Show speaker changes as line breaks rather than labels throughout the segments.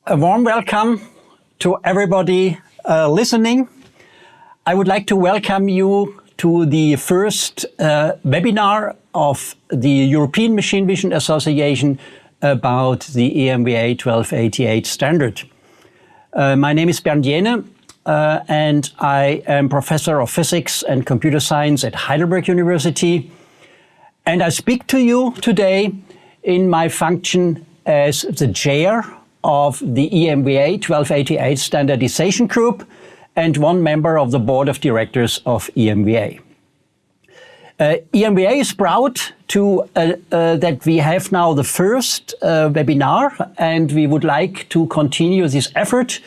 A warm welcome to everybody listening. I would like to welcome you to the first webinar of the European Machine Vision Association about the EMVA 1288 standard. My name is Bernd Jene and I am Professor of Physics and Computer Science at Heidelberg University. And I speak to you today in my function as the chair of the EMVA 1288 Standardization Group and one member of the board of directors of EMVA. EMVA is proud to that we have now the first webinar, and we would like to continue this effort,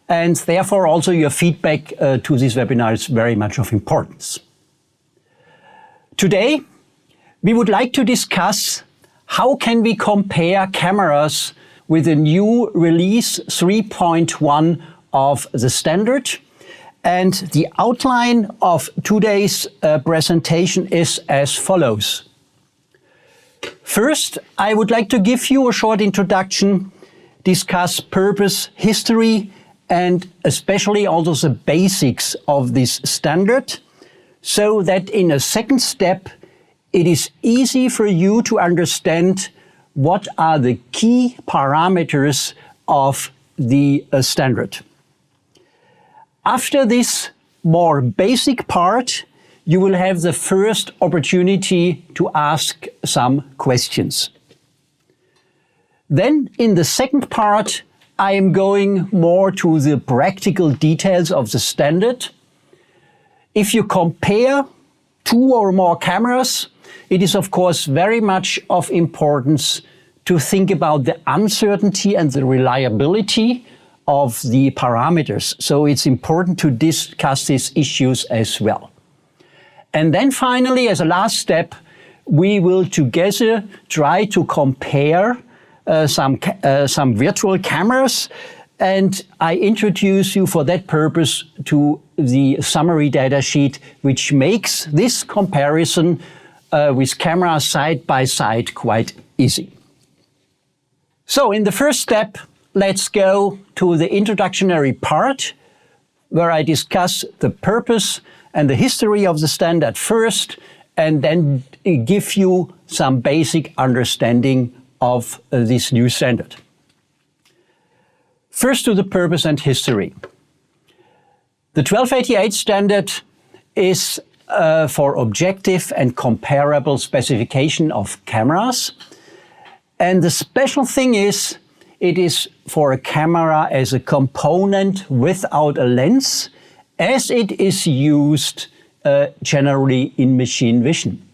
and therefore also your feedback to this webinar is very much of importance. Today we would like to discuss how can we compare cameras with the new release 3.1 of the standard. And the outline of today's presentation is as follows. First, I would like to give you a short introduction, discuss purpose, history, and especially also the basics of this standard, so that in a second step, it is easy for you to understand what are the key parameters of the standard. After this more basic part, you will have the first opportunity to ask some questions. Then in the second part, I am going more to the practical details of the standard. If you compare two or more cameras, it is of course very much of importance to think about the uncertainty and the reliability of the parameters. So it's important to discuss these issues as well. And then finally, as a last step, we will together try to compare some virtual cameras, and I introduce you for that purpose to the summary data sheet, which makes this comparison with cameras side by side quite easy. So in the first step, let's go to the introductory part, where I discuss the purpose and the history of the standard first, and then give you some basic understanding of this new standard. First to the purpose and history. The 1288 standard is for objective and comparable specification of cameras. And the special thing is, it is for a camera as a component without a lens, as it is used generally in machine vision.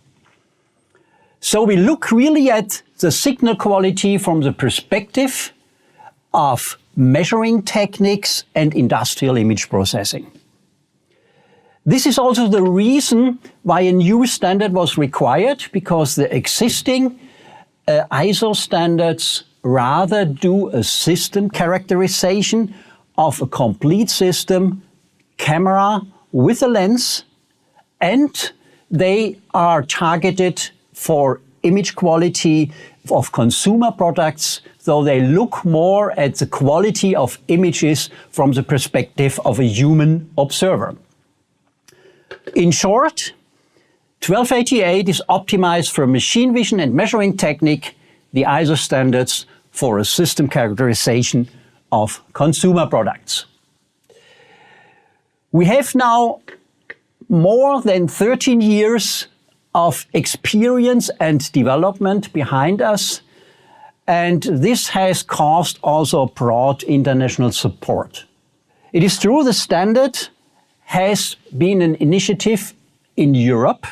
So we look really at the signal quality from the perspective of measuring techniques and industrial image processing. This is also the reason why a new standard was required, because the existing ISO standards rather do a system characterization of a complete system, camera with a lens, and they are targeted for image quality of consumer products, though they look more at the quality of images from the perspective of a human observer. In short, 1288 is optimized for machine vision and measuring technique, the ISO standards for a system characterization of consumer products. We have now more than 13 years of experience and development behind us, and this has caused also broad international support. It is true the standard has been an initiative in Europe,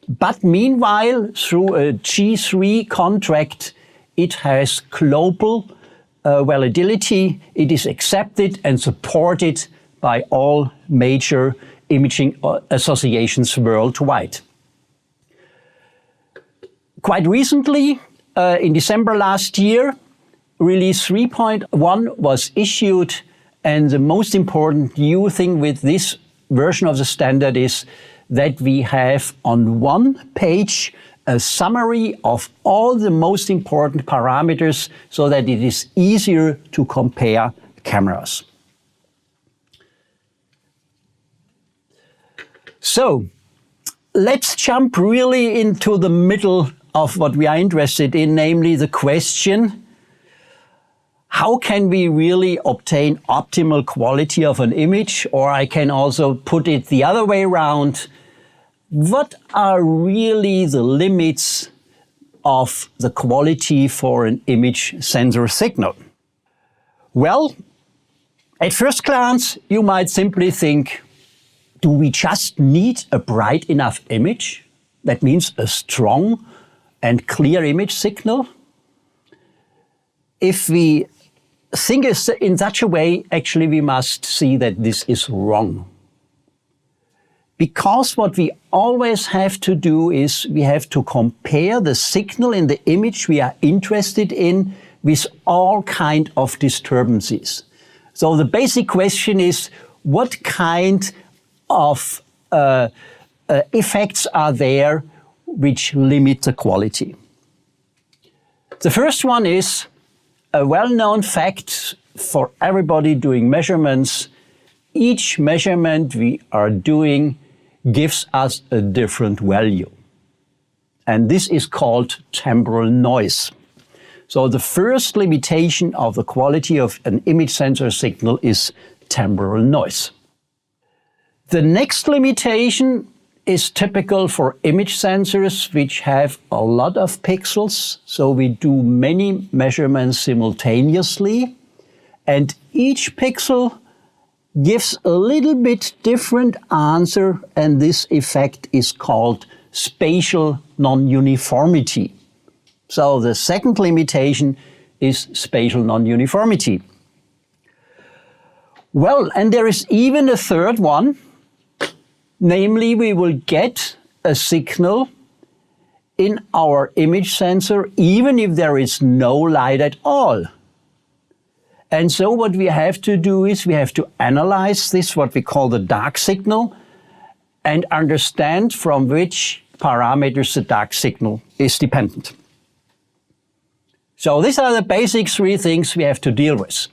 but meanwhile, through a G3 contract, it has global validity. It is accepted and supported by all major imaging associations worldwide. Quite recently, in December last year, Release 3.1 was issued, and the most important new thing with this version of the standard is that we have on one page a summary of all the most important parameters so that it is easier to compare cameras. So, let's jump really into the middle of what we are interested in, namely the question, how can we really obtain optimal quality of an image? Or I can also put it the other way around. What are really the limits of the quality for an image sensor signal? Well, at first glance, you might simply think, do we just need a bright enough image? That means a strong and clear image signal? If we think in such a way, actually we must see that this is wrong. Because what we always have to do is we have to compare the signal in the image we are interested in with all kind of disturbances. So the basic question is, what kind of effects are there which limit the quality? The first one is a well-known fact for everybody doing measurements. Each measurement we are doing gives us a different value. And this is called temporal noise. So the first limitation of the quality of an image sensor signal is temporal noise. The next limitation is typical for image sensors which have a lot of pixels. So we do many measurements simultaneously, and each pixel gives a little bit different answer, and this effect is called spatial non-uniformity. So the second limitation is spatial non-uniformity. Well, and there is even a third one. Namely, we will get a signal in our image sensor even if there is no light at all. And so what we have to do is we have to analyze this, what we call the dark signal, and understand from which parameters the dark signal is dependent. So these are the basic three things we have to deal with.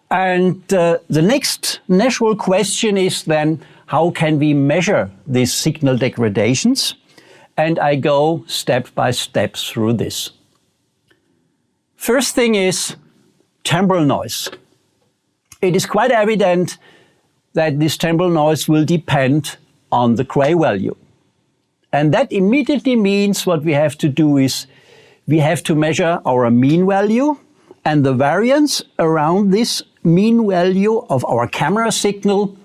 And the next natural question is then, how can we measure these signal degradations? And I go step by step through this. First thing is temporal noise. It is quite evident that this temporal noise will depend on the gray value. And that immediately means what we have to do is we have to measure our mean value and the variance around this mean value of our camera signal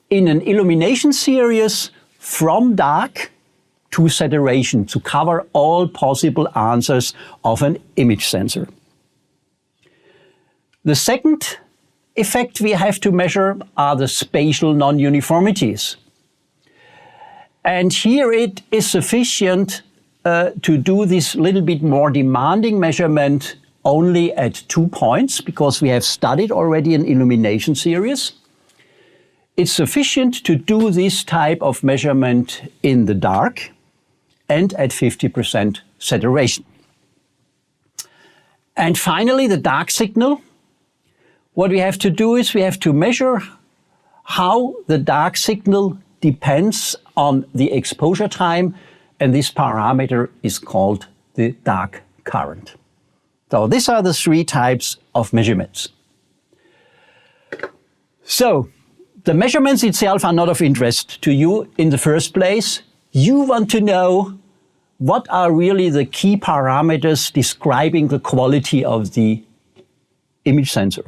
in an illumination series from dark to saturation to cover all possible answers of an image sensor. The second effect we have to measure are the spatial non-uniformities. And here it is sufficient to do this little bit more demanding measurement only at 2 points, because we have studied already an illumination series. It's sufficient to do this type of measurement in the dark and at 50% saturation. And finally, the dark signal. What we have to do is we have to measure how the dark signal depends on the exposure time, and this parameter is called the dark current. So these are the three types of measurements. So the measurements itself are not of interest to you in the first place. You want to know what are really the key parameters describing the quality of the image sensor.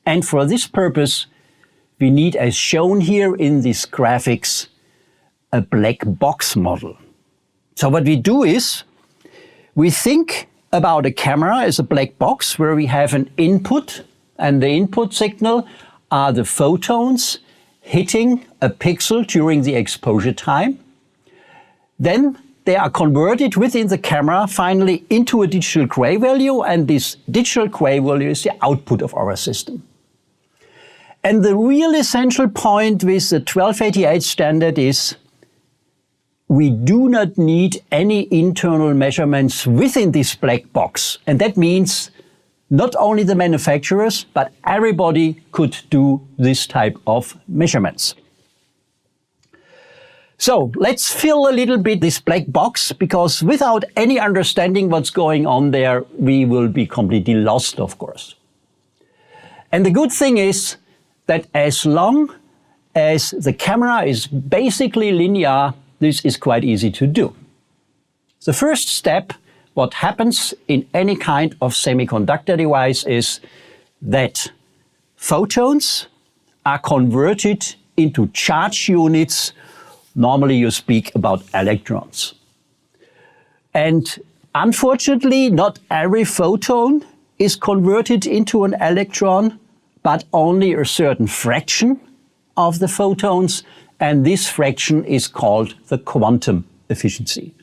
And for this purpose, we need, as shown here in these graphics, a black box model. So what we do is, we think about a camera as a black box where we have an input, and the input signal are the photons hitting a pixel during the exposure time. Then they are converted within the camera finally into a digital gray value, and this digital gray value is the output of our system. And the real essential point with the 1288 standard is we do not need any internal measurements within this black box. And that means not only the manufacturers, but everybody could do this type of measurements. So let's fill a little bit this black box, because without any understanding what's going on there, we will be completely lost, of course. And the good thing is that as long as the camera is basically linear, this is quite easy to do. The first step, what happens in any kind of semiconductor device, is that photons are converted into charge units. Normally you speak about electrons. And unfortunately, not every photon is converted into an electron, but only a certain fraction of the photons, and this fraction is called the quantum efficiency.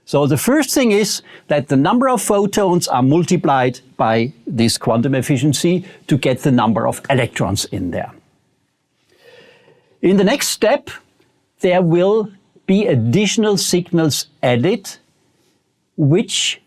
So the first thing is that the number of photons are multiplied by this quantum efficiency to get the number of electrons in there. In the next step, there will be additional signals added which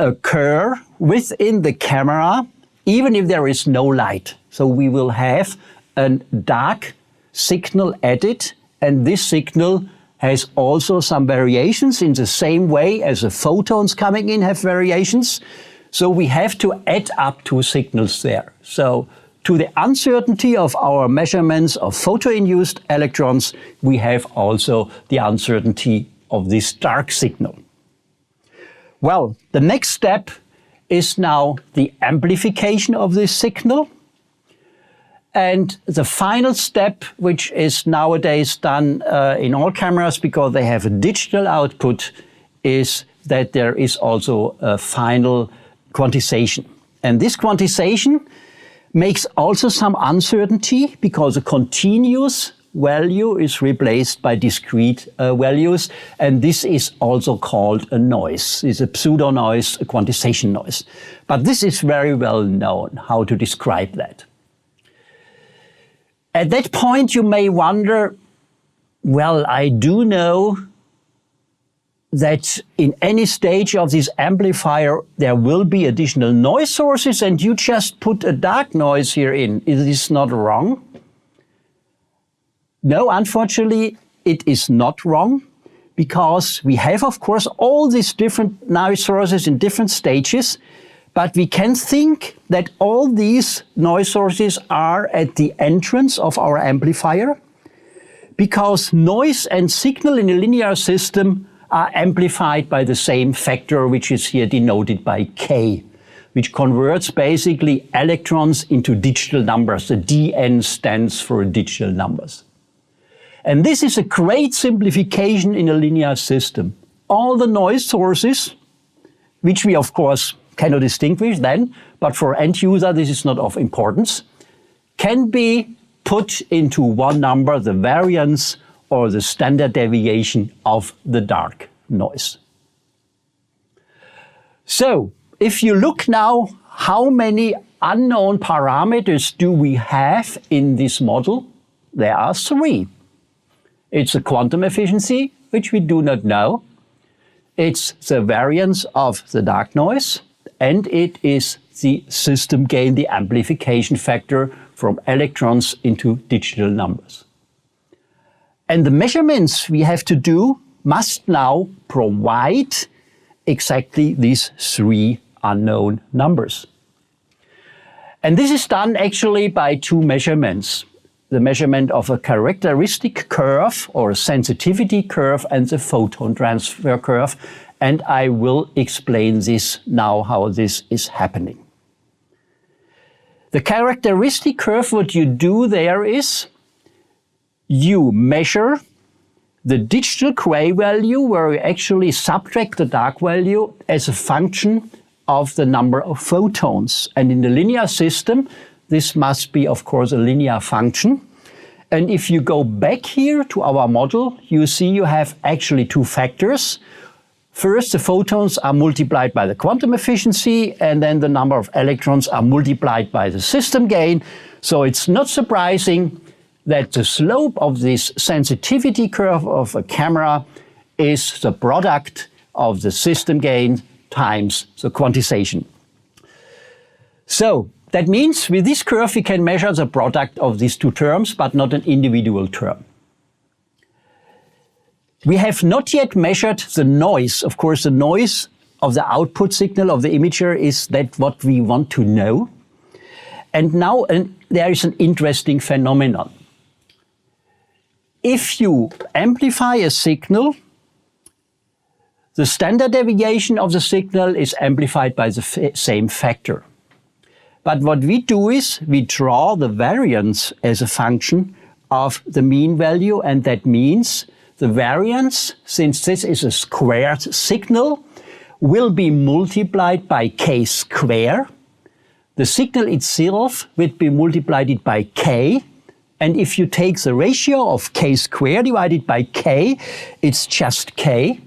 occur within the camera even if there is no light. So we will have a dark signal added, and this signal has also some variations in the same way as the photons coming in have variations. So we have to add up two signals there. So to the uncertainty of our measurements of photo-induced electrons, we have also the uncertainty of this dark signal. Well, the next step is now the amplification of this signal. And the final step, which is nowadays done in all cameras because they have a digital output, is that there is also a final quantization. And this quantization makes also some uncertainty because a continuous value is replaced by discrete values. And this is also called a noise. It's a pseudo noise, a quantization noise. But this is very well known how to describe that. At that point, you may wonder, well, I do know that in any stage of this amplifier, there will be additional noise sources, and you just put a dark noise here in. Is this not wrong? No, unfortunately, it is not wrong, because we have, of course, all these different noise sources in different stages. But we can think that all these noise sources are at the entrance of our amplifier, because noise and signal in a linear system are amplified by the same factor, which is here denoted by K, which converts basically electrons into digital numbers. The dn stands for digital numbers. And this is a great simplification in a linear system. All the noise sources, which we of course cannot distinguish then, but for end user this is not of importance, can be put into one number, the variance or the standard deviation of the dark noise. So if you look now, how many unknown parameters do we have in this model? There are three. It's the quantum efficiency, which we do not know. It's the variance of the dark noise, and it is the system gain, the amplification factor from electrons into digital numbers. And the measurements we have to do must now provide exactly these three unknown numbers. And this is done actually by two measurements. The measurement of a characteristic curve or a sensitivity curve and the photon transfer curve. And I will explain this now, how this is happening. The characteristic curve, what you do there is you measure the digital gray value, where you actually subtract the dark value as a function of the number of photons. And in the linear system, this must be, of course, a linear function. And if you go back here to our model, you see you have actually two factors. First, the photons are multiplied by the quantum efficiency, and then the number of electrons are multiplied by the system gain. So it's not surprising that the slope of this sensitivity curve of a camera is the product of the system gain times the quantization. So that means with this curve we can measure the product of these two terms, but not an individual term. We have not yet measured the noise. Of course, the noise of the output signal of the imager is that what we want to know. And now there is an interesting phenomenon. If you amplify a signal, the standard deviation of the signal is amplified by the same factor. But what we do is we draw the variance as a function of the mean value, and that means the variance, since this is a squared signal, will be multiplied by k squared. The signal itself will be multiplied by k, and if you take the ratio of k squared divided by k, it's just k.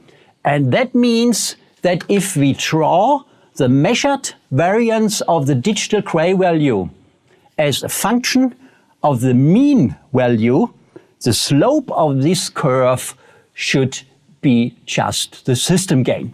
And that means that if we draw the measured variance of the digital gray value as a function of the mean value, the slope of this curve should be just the system gain.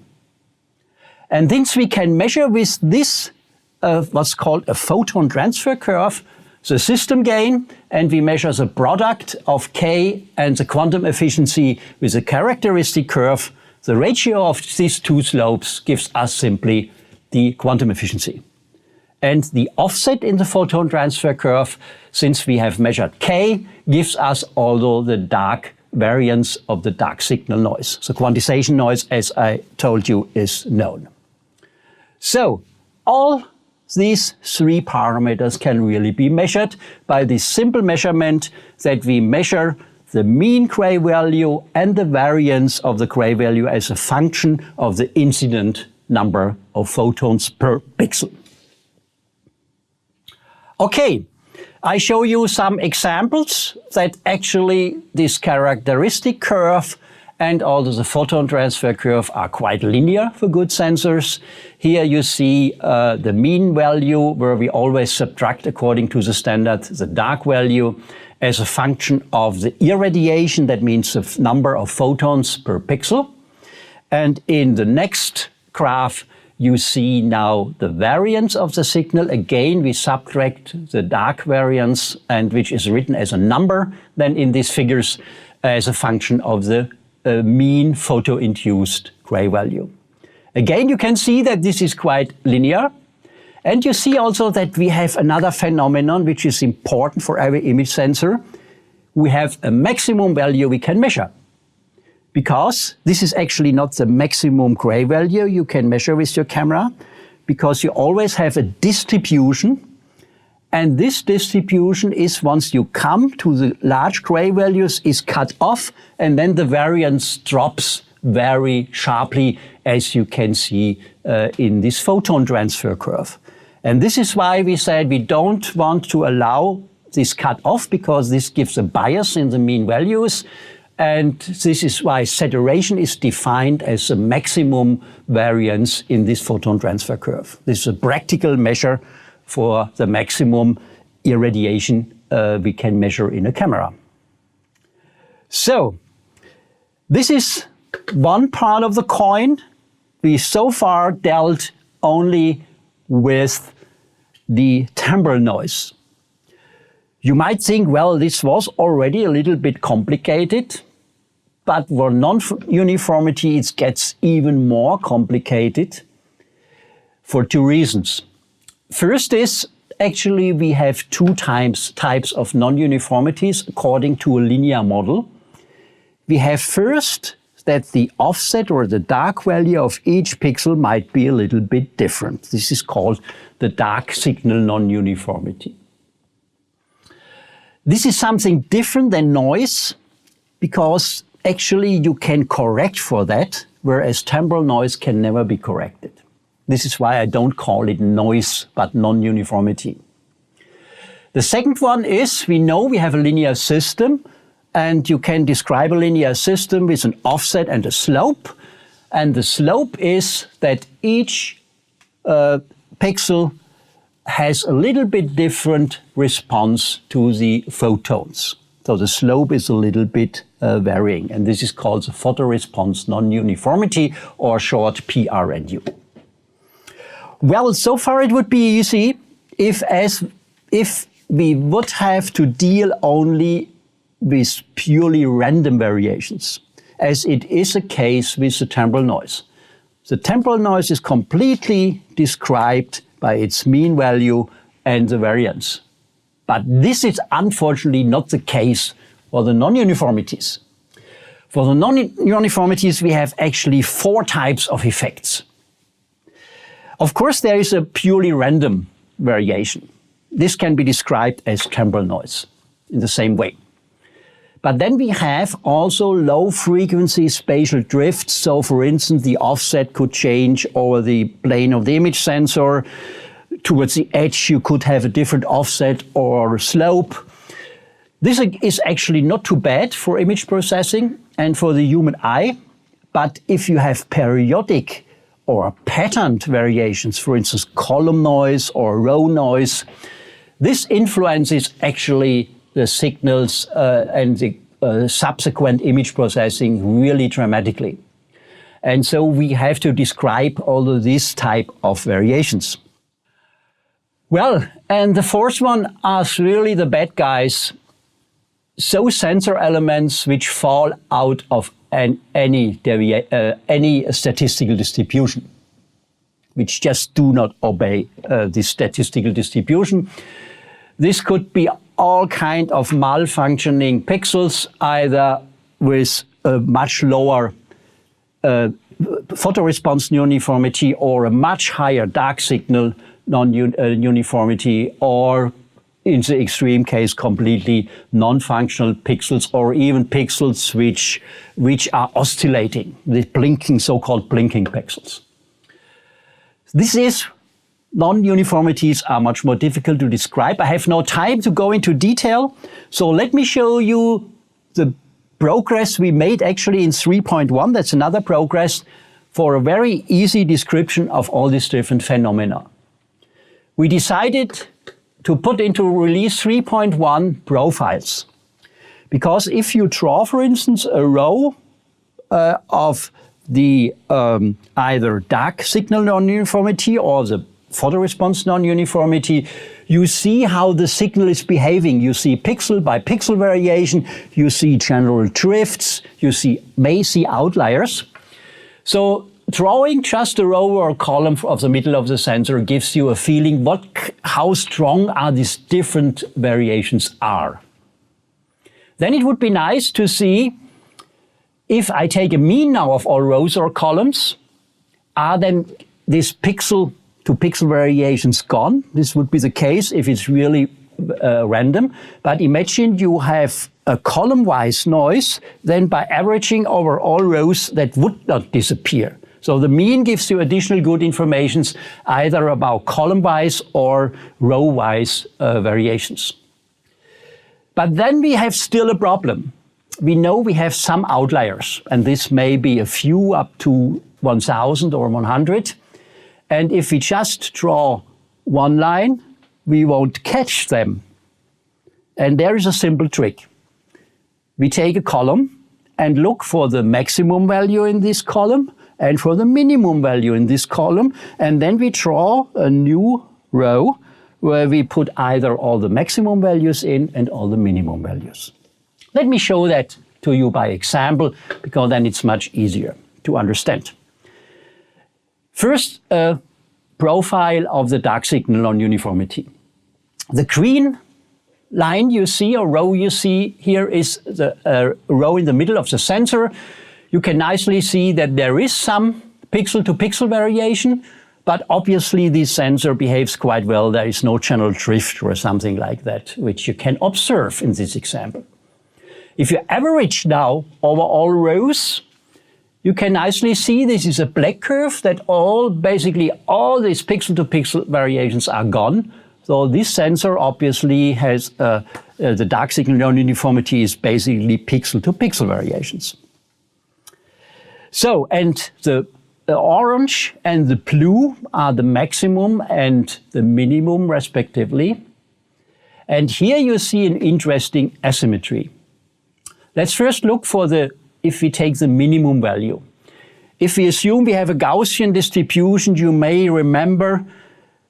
And since we can measure with this what's called a photon transfer curve, the system gain, and we measure the product of k and the quantum efficiency with a characteristic curve, the ratio of these two slopes gives us simply the quantum efficiency. And the offset in the photon transfer curve, since we have measured k, gives us also the dark variance of the dark signal noise. So quantization noise, as I told you, is known. So all these three parameters can really be measured by this simple measurement that we measure the mean gray value and the variance of the gray value as a function of the incident number of photons per pixel. Okay, I show you some examples that actually this characteristic curve and also the photon transfer curve are quite linear for good sensors. Here you see the mean value where we always subtract according to the standard the dark value as a function of the irradiation, that means the number of photons per pixel. And in the next graph you see now the variance of the signal. Again, we subtract the dark variance, and which is written as a number then in these figures as a function of the mean photo-induced gray value. Again, you can see that this is quite linear. And you see also that we have another phenomenon which is important for every image sensor. We have a maximum value we can measure, because this is actually not the maximum gray value you can measure with your camera, because you always have a distribution. And this distribution is, once you come to the large gray values, is cut off, and then the variance drops very sharply, as you can see in this photon transfer curve. And this is why we said we don't want to allow this cut off, because this gives a bias in the mean values. And this is why saturation is defined as a maximum variance in this photon transfer curve. This is a practical measure for the maximum irradiation we can measure in a camera. So this is one part of the coin. We so far dealt only with the temporal noise. You might think, well, this was already a little bit complicated, but for non-uniformity it gets even more complicated for two reasons. First is, actually we have two types of non-uniformities according to a linear model. We have first that the offset or the dark value of each pixel might be a little bit different. This is called the dark signal non-uniformity. This is something different than noise, because actually you can correct for that, whereas temporal noise can never be corrected. This is why I don't call it noise, but non-uniformity. The second one is, we know we have a linear system, and you can describe a linear system with an offset and a slope. And the slope is that each pixel has a little bit different response to the photons. So the slope is a little bit varying, and this is called the photoresponse non-uniformity, or short PRNU. Well, so far it would be easy if we would have to deal only with purely random variations, as it is the case with the temporal noise. The temporal noise is completely described by its mean value and the variance. But this is unfortunately not the case for the non-uniformities. For the non-uniformities, we have actually 4 types of effects. Of course, there is a purely random variation. This can be described as temporal noise in the same way. But then we have also low frequency spatial drifts. So for instance, the offset could change over the plane of the image sensor. Towards the edge, you could have a different offset or slope. This is actually not too bad for image processing and for the human eye. But if you have periodic or patterned variations, for instance, column noise or row noise, this influences actually the signals and the subsequent image processing really dramatically. And so we have to describe all of these type of variations. Well, and the 4th one are really the bad guys. So sensor elements which fall out of any statistical distribution, which just do not obey this statistical distribution. This could be all kind of malfunctioning pixels, either with a much lower photoresponse uniformity or a much higher dark signal non-uniformity, or in the extreme case, completely non-functional pixels, or even pixels which are oscillating, the blinking, so-called blinking pixels. Non-uniformities are much more difficult to describe. I have no time to go into detail, so let me show you the progress we made actually in 3.1. That's another progress for a very easy description of all these different phenomena. We decided to put into release 3.1 profiles, because if you draw, for instance, a row of the either dark signal non-uniformity or the photoresponse non-uniformity, you see how the signal is behaving. You see pixel by pixel variation, you see general drifts, you may see outliers. So drawing just a row or a column of the middle of the sensor gives you a feeling how strong are these different variations are. Then it would be nice to see if I take a mean now of all rows or columns, are then these pixel to pixel variations gone? This would be the case if it's really random. But imagine you have a column-wise noise, then by averaging over all rows, that would not disappear. So the mean gives you additional good information either about column-wise or row-wise variations. But then we have still a problem. We know we have some outliers, and this may be a few up to 1,000 or 100. And if we just draw one line, we won't catch them. And there is a simple trick. We take a column and look for the maximum value in this column and for the minimum value in this column. And then we draw a new row where we put either all the maximum values in and all the minimum values. Let me show that to you by example, because then it's much easier to understand. First, a profile of the dark signal non-uniformity. The green line you see, or row you see here, is the row in the middle of the sensor. You can nicely see that there is some pixel-to-pixel variation, but obviously this sensor behaves quite well. There is no general drift or something like that, which you can observe in this example. If you average now over all rows, you can nicely see this is a black curve, that basically all these pixel-to-pixel variations are gone. So this sensor obviously has the dark signal non-uniformity is basically pixel-to-pixel variations. So, and the orange and the blue are the maximum and the minimum respectively. And here you see an interesting asymmetry. Let's first look for if we take the minimum value. If we assume we have a Gaussian distribution, you may remember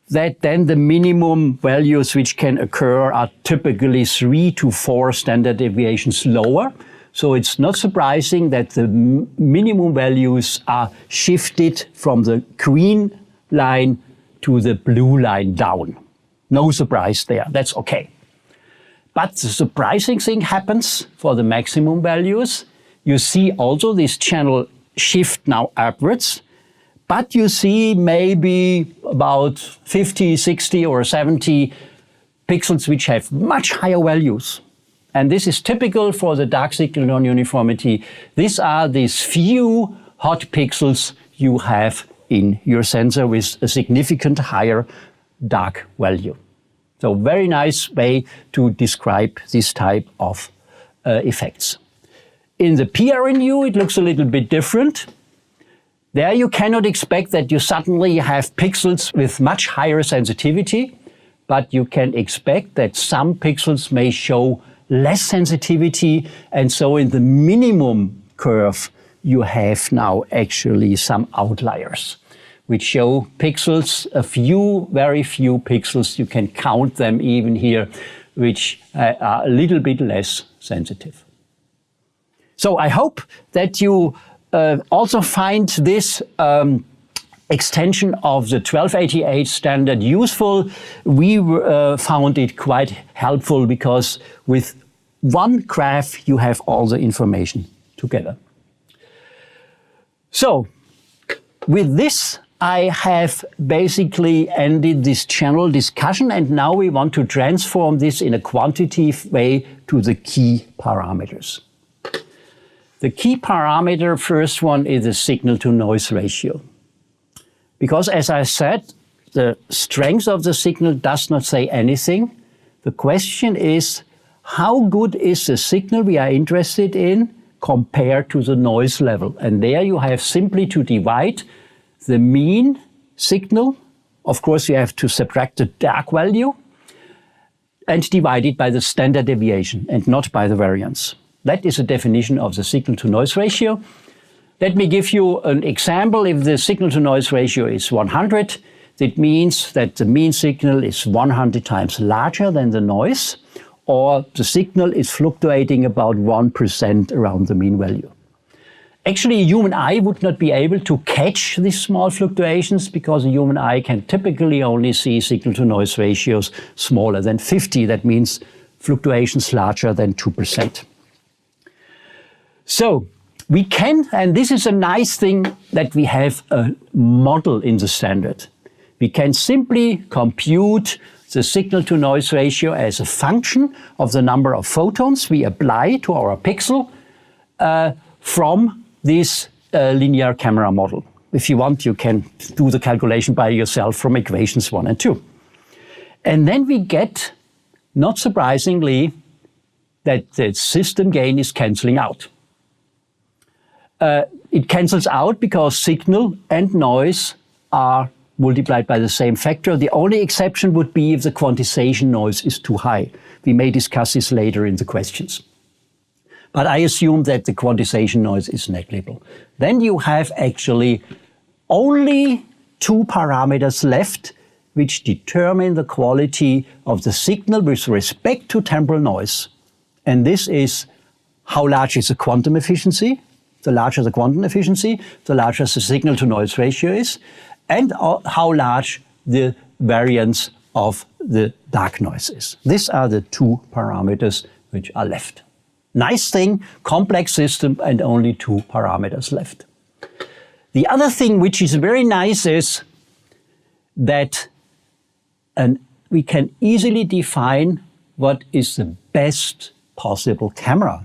that then the minimum values which can occur are typically 3 to 4 standard deviations lower. So it's not surprising that the minimum values are shifted from the green line to the blue line down. No surprise there, that's okay. But the surprising thing happens for the maximum values. You see also this channel shift now upwards, but you see maybe about 50, 60 or 70 pixels which have much higher values. And this is typical for the dark signal non-uniformity. These are these few hot pixels you have in your sensor with a significant higher dark value. So very nice way to describe this type of effects. In the PRNU, it looks a little bit different. There you cannot expect that you suddenly have pixels with much higher sensitivity, but you can expect that some pixels may show less sensitivity, and so in the minimum curve you have now actually some outliers which show pixels, very few pixels, you can count them even here, which are a little bit less sensitive. So I hope that you also find this extension of the 1288 standard useful. We found it quite helpful because with one graph you have all the information together. So with this I have basically ended this channel discussion, and now we want to transform this in a quantitative way to the key parameters. The key parameter, first one, is the signal-to-noise ratio. Because as I said, the strength of the signal does not say anything. The question is, how good is the signal we are interested in compared to the noise level? And there you have simply to divide the mean signal. Of course, you have to subtract the dark value and divide it by the standard deviation and not by the variance. That is a definition of the signal-to-noise ratio. Let me give you an example. If the signal-to-noise ratio is 100, that means that the mean signal is 100 times larger than the noise, or the signal is fluctuating about 1% around the mean value. Actually, a human eye would not be able to catch these small fluctuations because a human eye can typically only see signal-to-noise ratios smaller than 50. That means fluctuations larger than 2%. So we can, and this is a nice thing that we have a model in the standard. We can simply compute the signal-to-noise ratio as a function of the number of photons we apply to our pixel from this linear camera model. If you want, you can do the calculation by yourself from equations 1 and 2. And then we get, not surprisingly, that the system gain is cancelling out. It cancels out because signal and noise are multiplied by the same factor. The only exception would be if the quantization noise is too high. We may discuss this later in the questions. But I assume that the quantization noise is negligible. Then you have actually only two parameters left which determine the quality of the signal with respect to temporal noise. And this is how large is the quantum efficiency. The larger the quantum efficiency, the larger the signal-to-noise ratio is, and how large the variance of the dark noise is. These are the two parameters which are left. Nice thing, complex system, and only two parameters left. The other thing which is very nice is that we can easily define what is the best possible camera.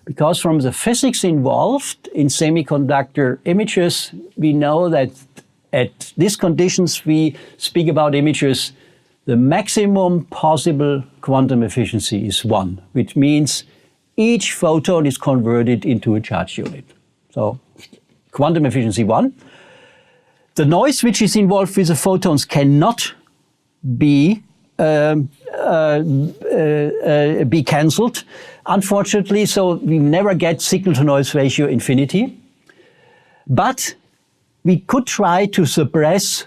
Because from the physics involved in semiconductor images, we know that at these conditions we speak about images, the maximum possible quantum efficiency is 1, which means each photon is converted into a charge unit. So quantum efficiency 1. The noise which is involved with the photons cannot be be cancelled, unfortunately, so we never get signal-to-noise ratio infinity. But we could try to suppress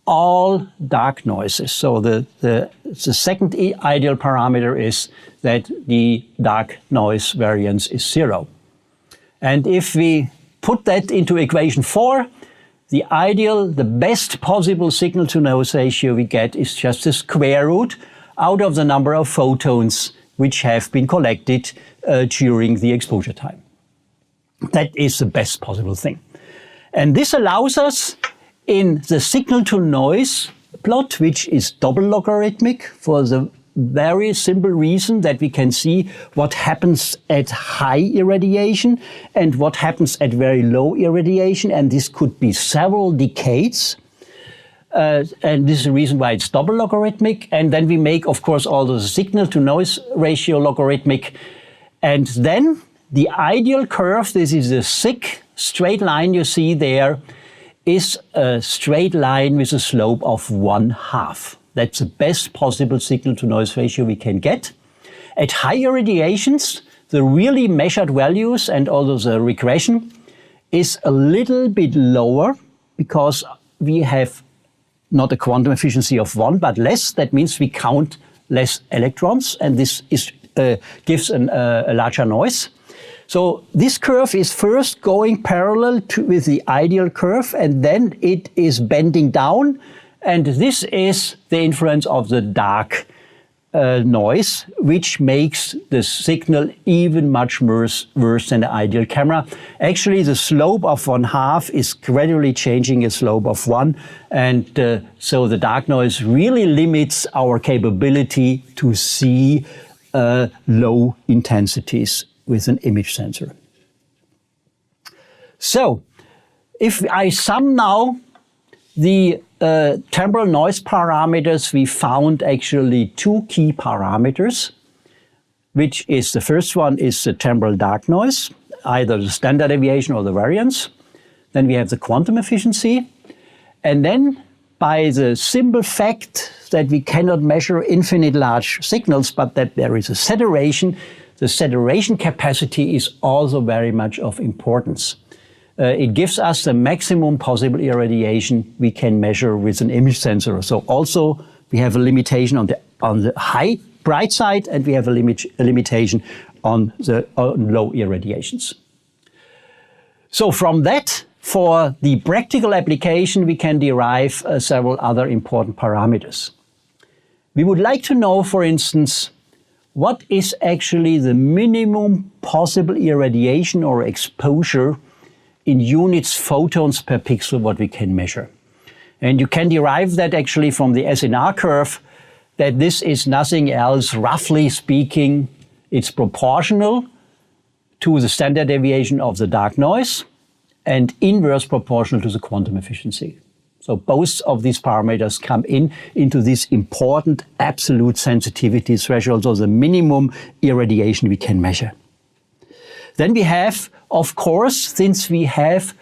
all dark noises. So the second ideal parameter is that the dark noise variance is 0. And if we put that into equation 4, the best possible signal-to-noise ratio we get is just the square root out of the number of photons which have been collected during the exposure time. That is the best possible thing. And this allows us in the signal-to-noise plot, which is double logarithmic for the very simple reason that we can see what happens at high irradiation and what happens at very low irradiation, and this could be several decades. And this is the reason why it's double logarithmic. And then we make, of course, all the signal-to-noise ratio logarithmic. And then the ideal curve, this is a thick straight line you see there, is a straight line with a slope of 1/2. That's the best possible signal-to-noise ratio we can get. At high irradiations, the really measured values and also the regression is a little bit lower because we have not a quantum efficiency of 1, but less. That means we count less electrons, and this gives a larger noise. So this curve is first going parallel with the ideal curve, and then it is bending down. And this is the influence of the dark noise, which makes the signal even much worse than the ideal camera. Actually, the slope of 1/2 is gradually changing a slope of 1. And so the dark noise really limits our capability to see low intensities with an image sensor. So if I sum now the temporal noise parameters, we found actually 2 key parameters, which is the first one is the temporal dark noise, either the standard deviation or the variance. Then we have the quantum efficiency. And then by the simple fact that we cannot measure infinite large signals, but that there is a saturation, the saturation capacity is also very much of importance. It gives us the maximum possible irradiation we can measure with an image sensor. So also we have a limitation on the high bright side, and we have a limitation on the low irradiations. So from that, for the practical application, we can derive several other important parameters. We would like to know, for instance, what is actually the minimum possible irradiation or exposure in units photons per pixel what we can measure. And you can derive that actually from the SNR curve, that this is nothing else, roughly speaking, it's proportional to the standard deviation of the dark noise and inverse proportional to the quantum efficiency. So both of these parameters come into this important absolute sensitivity threshold, so the minimum irradiation we can measure. Then we have, of course, since we have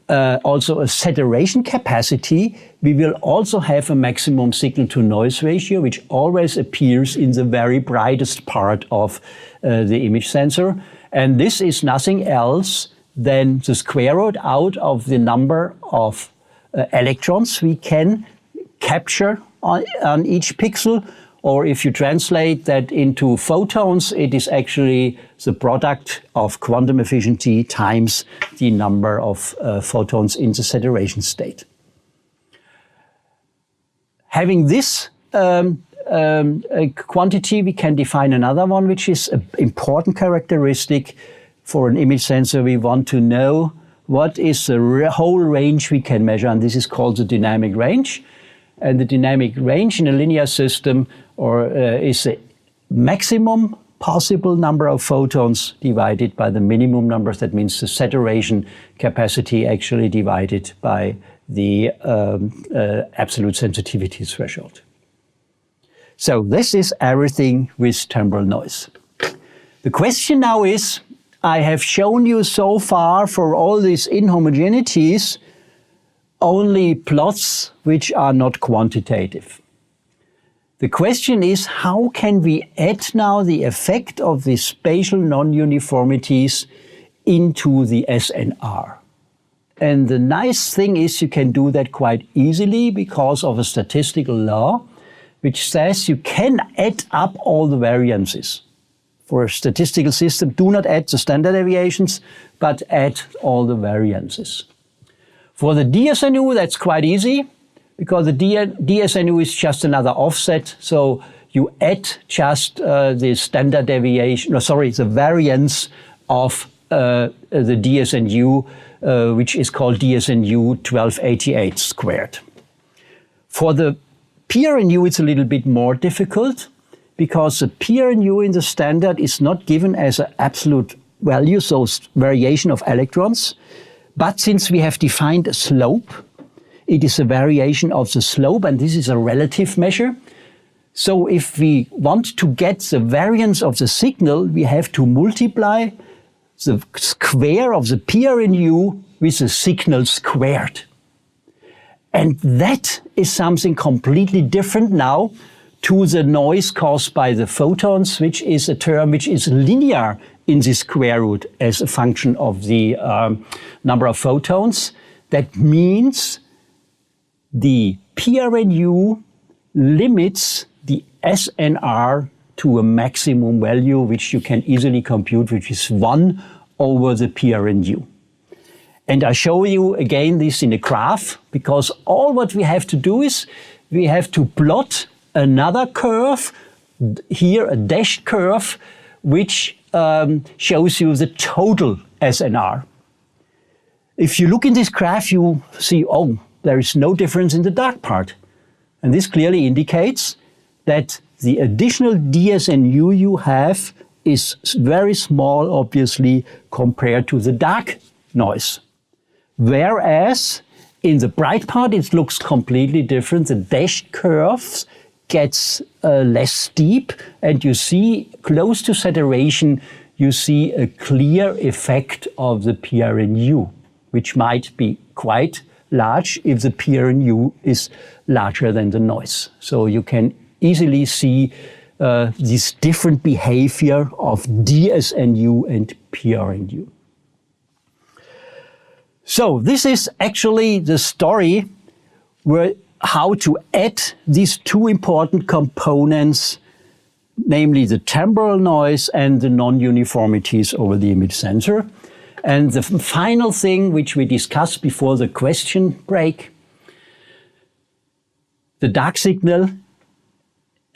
also a saturation capacity, we will also have a maximum signal-to-noise ratio, which always appears in the very brightest part of the image sensor. And this is nothing else than the square root out of the number of electrons we can capture on each pixel. Or if you translate that into photons, it is actually the product of quantum efficiency times the number of photons in the saturation state. Having this quantity, we can define another one, which is an important characteristic for an image sensor. We want to know what is the whole range we can measure, and this is called the dynamic range. And the dynamic range in a linear system is the maximum possible number of photons divided by the minimum numbers. That means the saturation capacity actually divided by the absolute sensitivity threshold. So this is everything with temporal noise. The question now is, I have shown you so far for all these The question is, how can we add now the effect of the spatial non-uniformities into the SNR? And the nice thing is you can do that quite easily because of a statistical law, which says you can add up all the variances. For a statistical system, do not add the standard deviations, but add all the variances. For the DSNU, that's quite easy, because the DSNU is just another offset, so you add just the standard deviation, the variance of the DSNU, which is called DSNU 1288 squared. For the PRNU, it's a little bit more difficult, because the PRNU in the standard is not given as an absolute value, so variation of electrons, but since we have defined a slope, it is a variation of the slope, and this is a relative measure. So if we want to get the variance of the signal, we have to multiply the square of the PRNU with the signal squared. And that is something completely different now to the noise caused by the photons, which is a term which is linear in the square root as a function of the number of photons. That means the PRNU limits the SNR to a maximum value, which you can easily compute, which is 1 over the PRNU. And I show you again this in a graph, because all what we have to do is we have to plot another curve, here a dashed curve, which shows you the total SNR. If you look in this graph, you see, oh, there is no difference in the dark part. And this clearly indicates that the additional DSNU you have is very small, obviously, compared to the dark noise. Whereas in the bright part, it looks completely different. The dashed curves gets less steep, and you see close to saturation, you see a clear effect of the PRNU, which might be quite large if the PRNU is larger than the noise. So you can easily see this different behavior of DSNU and PRNU. So this is actually the story where how to add these two important components, namely the temporal noise and the non-uniformities over the image sensor. And the final thing which we discussed before the question break, the dark signal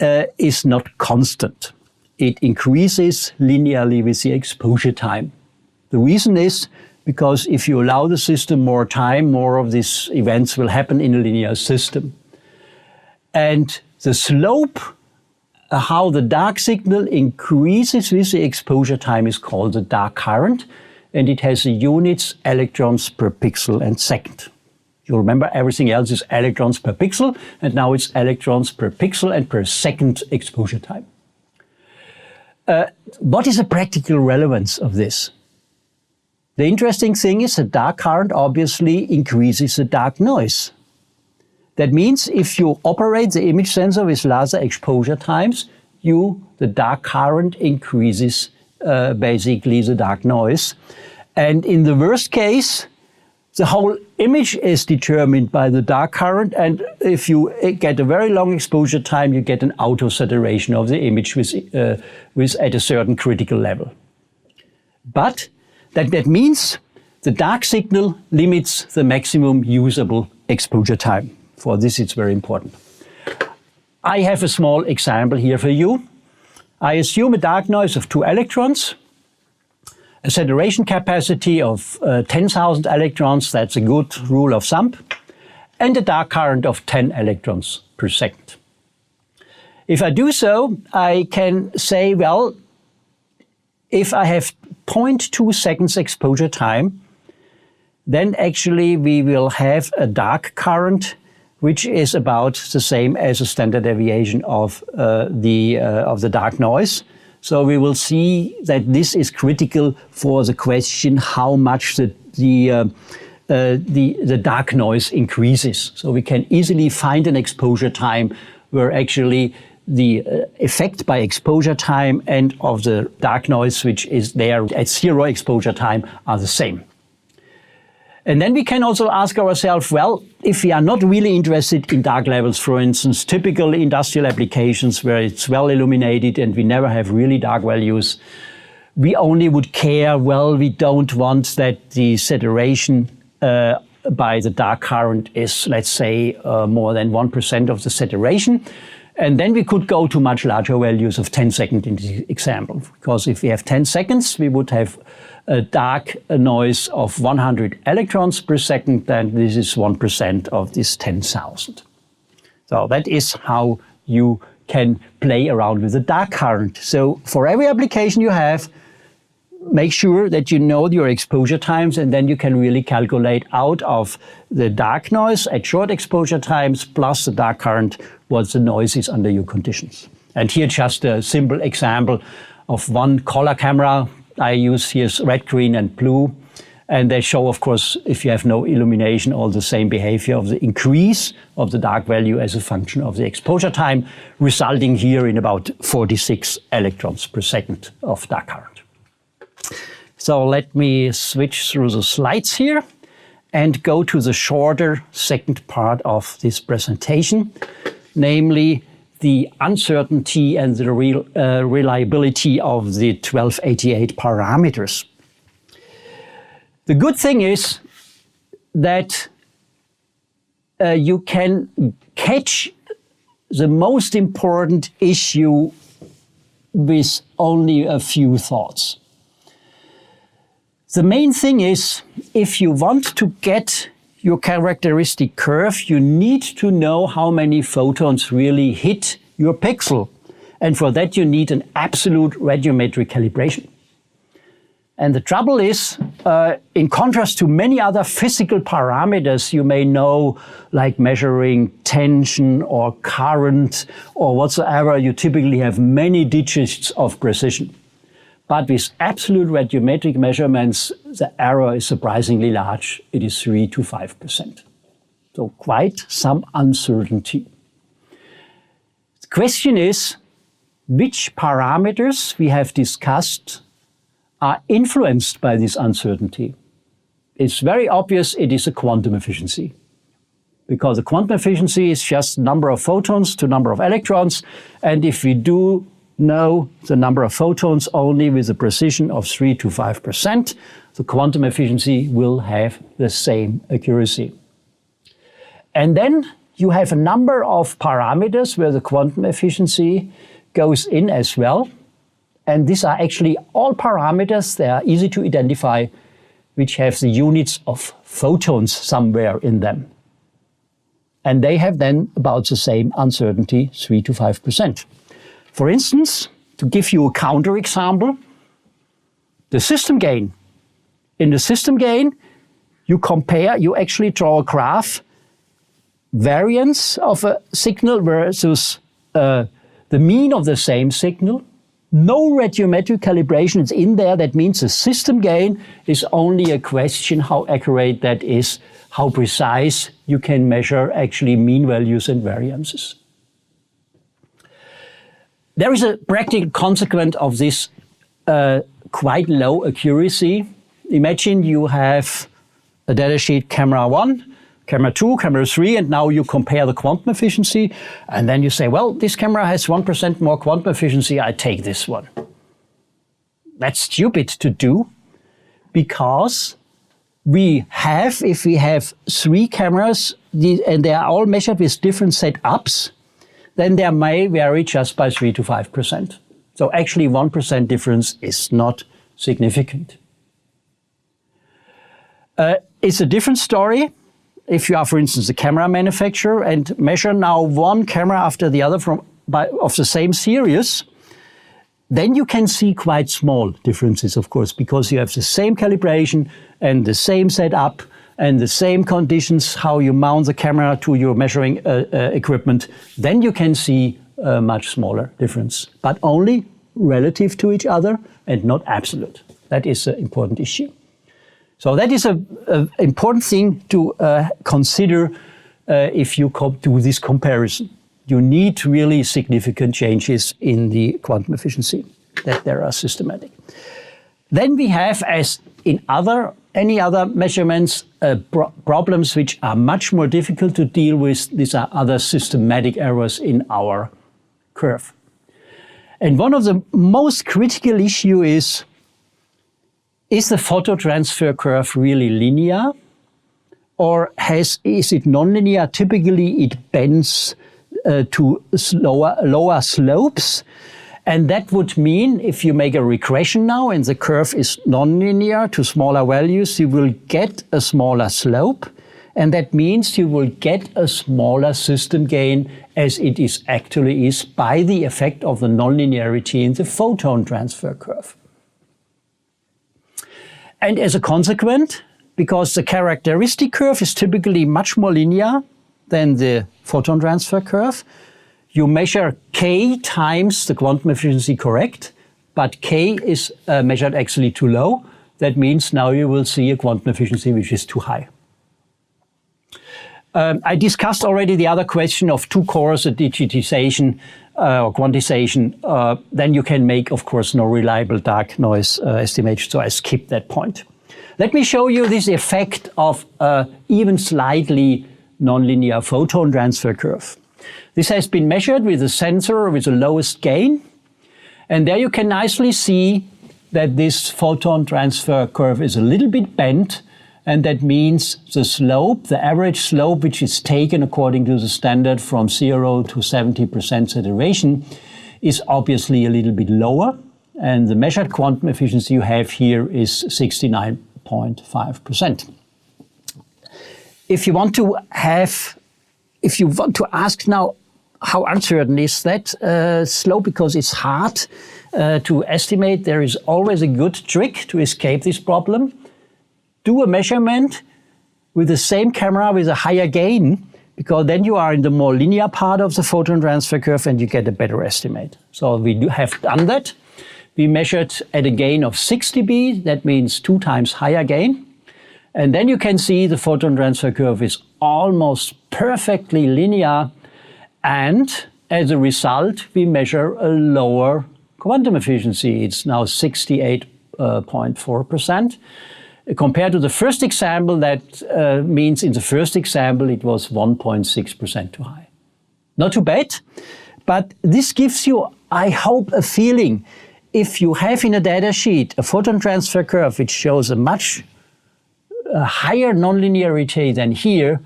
is not constant. It increases linearly with the exposure time. The reason is because if you allow the system more time, more of these events will happen in a linear system. And the slope, how the dark signal increases with the exposure time, is called the dark current, and it has the units electrons per pixel and second. You remember everything else is electrons per pixel, and now it's electrons per pixel and per second exposure time. What is the practical relevance of this? The interesting thing is the dark current obviously increases the dark noise. That means if you operate the image sensor with larger exposure times, the dark current increases basically the dark noise. And in the worst case, the whole image is determined by the dark current, and if you get a very long exposure time, you get an auto-saturation of the image with at a certain critical level. But that means the dark signal limits the maximum usable exposure time. For this, it's very important. I have a small example here for you. I assume a dark noise of 2 electrons, a saturation capacity of 10,000 electrons, that's a good rule of thumb, and a dark current of 10 electrons per second. If I do so, I can say, well, if I have 0.2 seconds exposure time, then actually we will have a dark current which is about the same as a standard deviation of the dark noise. So we will see that this is critical for the question how much the dark noise increases. So we can easily find an exposure time where actually the effect by exposure time and of the dark noise, which is there at 0 exposure time, are the same. And then we can also ask ourselves, well, if we are not really interested in dark levels, for instance, typical industrial applications where it's well illuminated and we never have really dark values, we only would care, well, we don't want that the saturation by the dark current is, let's say, more than 1% of the saturation. And then we could go to much larger values of 10 seconds in the example. Because if we have 10 seconds, we would have a dark noise of 100 electrons per second, then this is 1% of this 10,000. So that is how you can play around with the dark current. So for every application you have, make sure that you know your exposure times, and then you can really calculate out of the dark noise at short exposure times plus the dark current what the noise is under your conditions. And here just a simple example of one color camera. I use here red, green and blue. And they show, of course, if you have no illumination, all the same behavior of the increase of the dark value as a function of the exposure time, resulting here in about 46 electrons per second of dark current. So let me switch through the slides here and go to the shorter second part of this presentation, namely the uncertainty and the reliability of the 1288 parameters. The good thing is that you can catch the most important issue with only a few thoughts. The main thing is, if you want to get your characteristic curve, you need to know how many photons really hit your pixel. And for that, you need an absolute radiometric calibration. And the trouble is, in contrast to many other physical parameters you may know, like measuring tension or current or whatsoever, you typically have many digits of precision. But with absolute radiometric measurements, the error is surprisingly large. It is 3 to 5%. So quite some uncertainty. The question is, which parameters we have discussed are influenced by this uncertainty? It's very obvious it is a quantum efficiency. Because the quantum efficiency is just number of photons to number of electrons. And if we do know the number of photons only with a precision of 3 to 5%, the quantum efficiency will have the same accuracy. And then you have a number of parameters where the quantum efficiency goes in as well. And these are actually all parameters. They are easy to identify, which have the units of photons somewhere in them. And they have then about the same uncertainty, 3 to 5%. For instance, to give you a counterexample, the system gain. In the system gain, you actually draw a graph, variance of a signal versus the mean of the same signal. No radiometric calibration is in there. That means the system gain is only a question how accurate that is, how precise you can measure actually mean values and variances. There is a practical consequence of this quite low accuracy. Imagine you have a datasheet camera 1, camera 2, camera 3, and now you compare the quantum efficiency, and then you say, well, this camera has 1% more quantum efficiency, I take this one. That's stupid to do, because if we have 3 cameras, and they are all measured with different setups, then they may vary just by 3 to 5%. So actually 1% difference is not significant. It's a different story if you are, for instance, a camera manufacturer and measure now one camera after the other of the same series, then you can see quite small differences, of course, because you have the same calibration and the same setup and the same conditions, how you mount the camera to your measuring equipment. Then you can see a much smaller difference, but only relative to each other and not absolute. That is an important issue. So that is an important thing to consider if you do this comparison. you need really significant changes in the quantum efficiency that there are systematic. Then we have, as in any other measurements, problems which are much more difficult to deal with. These are other systematic errors in our curve. And one of the most critical issues is the phototransfer curve really linear, or is it nonlinear? Typically it bends to lower slopes. And that would mean if you make a regression now and the curve is nonlinear to smaller values, you will get a smaller slope. And that means you will get a smaller system gain as it actually is by the effect of the nonlinearity in the photon transfer curve. And as a consequence, because the characteristic curve is typically much more linear than the photon transfer curve, you measure K times the quantum efficiency correct, but K is measured actually too low. That means now you will see a quantum efficiency which is too high. I discussed already the other question of two cores, a digitization or quantization. Then you can make, of course, no reliable dark noise estimation, so I skipped that point. Let me show you this effect of even slightly nonlinear photon transfer curve. This has been measured with a sensor with the lowest gain. And there you can nicely see that this photon transfer curve is a little bit bent. And that means the slope, the average slope, which is taken according to the standard from 0 to 70% saturation, is obviously a little bit lower. And the measured quantum efficiency you have here is 69.5%. If you want to ask now, how uncertain is that slope, because it's hard to estimate, there is always a good trick to escape this problem. Do a measurement with the same camera with a higher gain, because then you are in the more linear part of the photon transfer curve and you get a better estimate. So we have done that. We measured at a gain of 60 B, that means 2 times higher gain. And then you can see the photon transfer curve is almost perfectly linear. And as a result, we measure a lower quantum efficiency. It's now 68.4%. Compared to the first example, that means in the first example, it was 1.6% too high. Not too bad, but this gives you, I hope, a feeling. If you have in a data sheet a photon transfer curve which shows a much higher nonlinearity than here,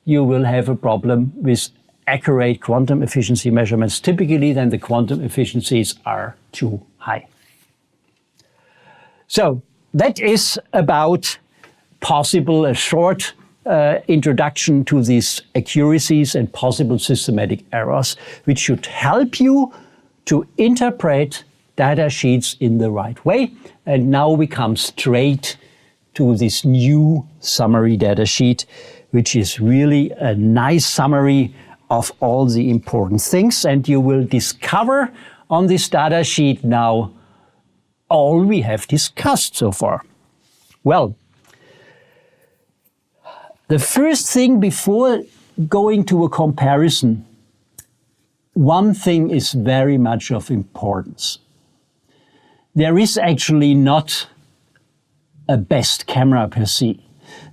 you will have a problem with accurate quantum efficiency measurements. Typically, then the quantum efficiencies are too high. So that is about possible, a short introduction to these accuracies and possible systematic errors, which should help you to interpret data sheets in the right way. And now we come straight to this new summary data sheet, which is really a nice summary of all the important things. And you will discover on this data sheet now all we have discussed so far. Well, the first thing before going to a comparison, one thing is very much of importance. There is actually not a best camera per se.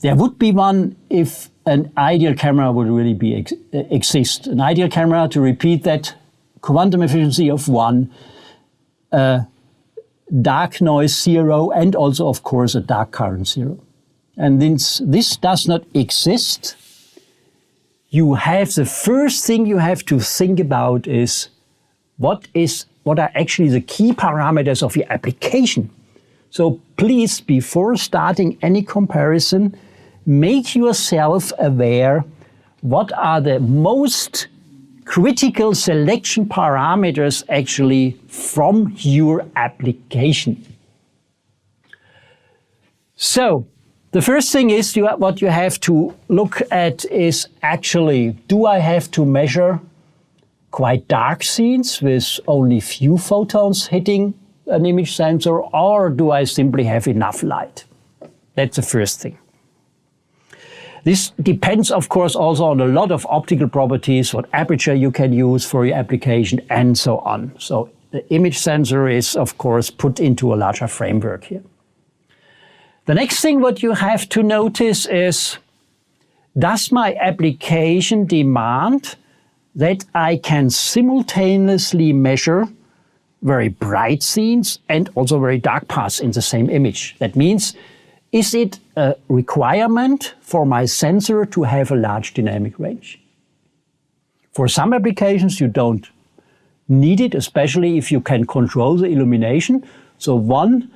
There would be one if an ideal camera would really exist. An ideal camera, to repeat that, quantum efficiency of 1, dark noise 0, and also, of course, a dark current 0. And this does not exist. The first thing you have to think about is what are actually the key parameters of your application. So please, before starting any comparison, make yourself aware what are the most critical selection parameters actually from your application. So the first thing is what you have to look at is actually, do I have to measure quite dark scenes with only few photons hitting an image sensor, or do I simply have enough light? That's the first thing. This depends, of course, also on a lot of optical properties, what aperture you can use for your application, and so on. So the image sensor is, of course, put into a larger framework here. The next thing what you have to notice is, does my application demand that I can simultaneously measure very bright scenes and also very dark parts in the same image? That means, is it a requirement for my sensor to have a large dynamic range? For some applications you don't need it, especially if you can control the illumination. So one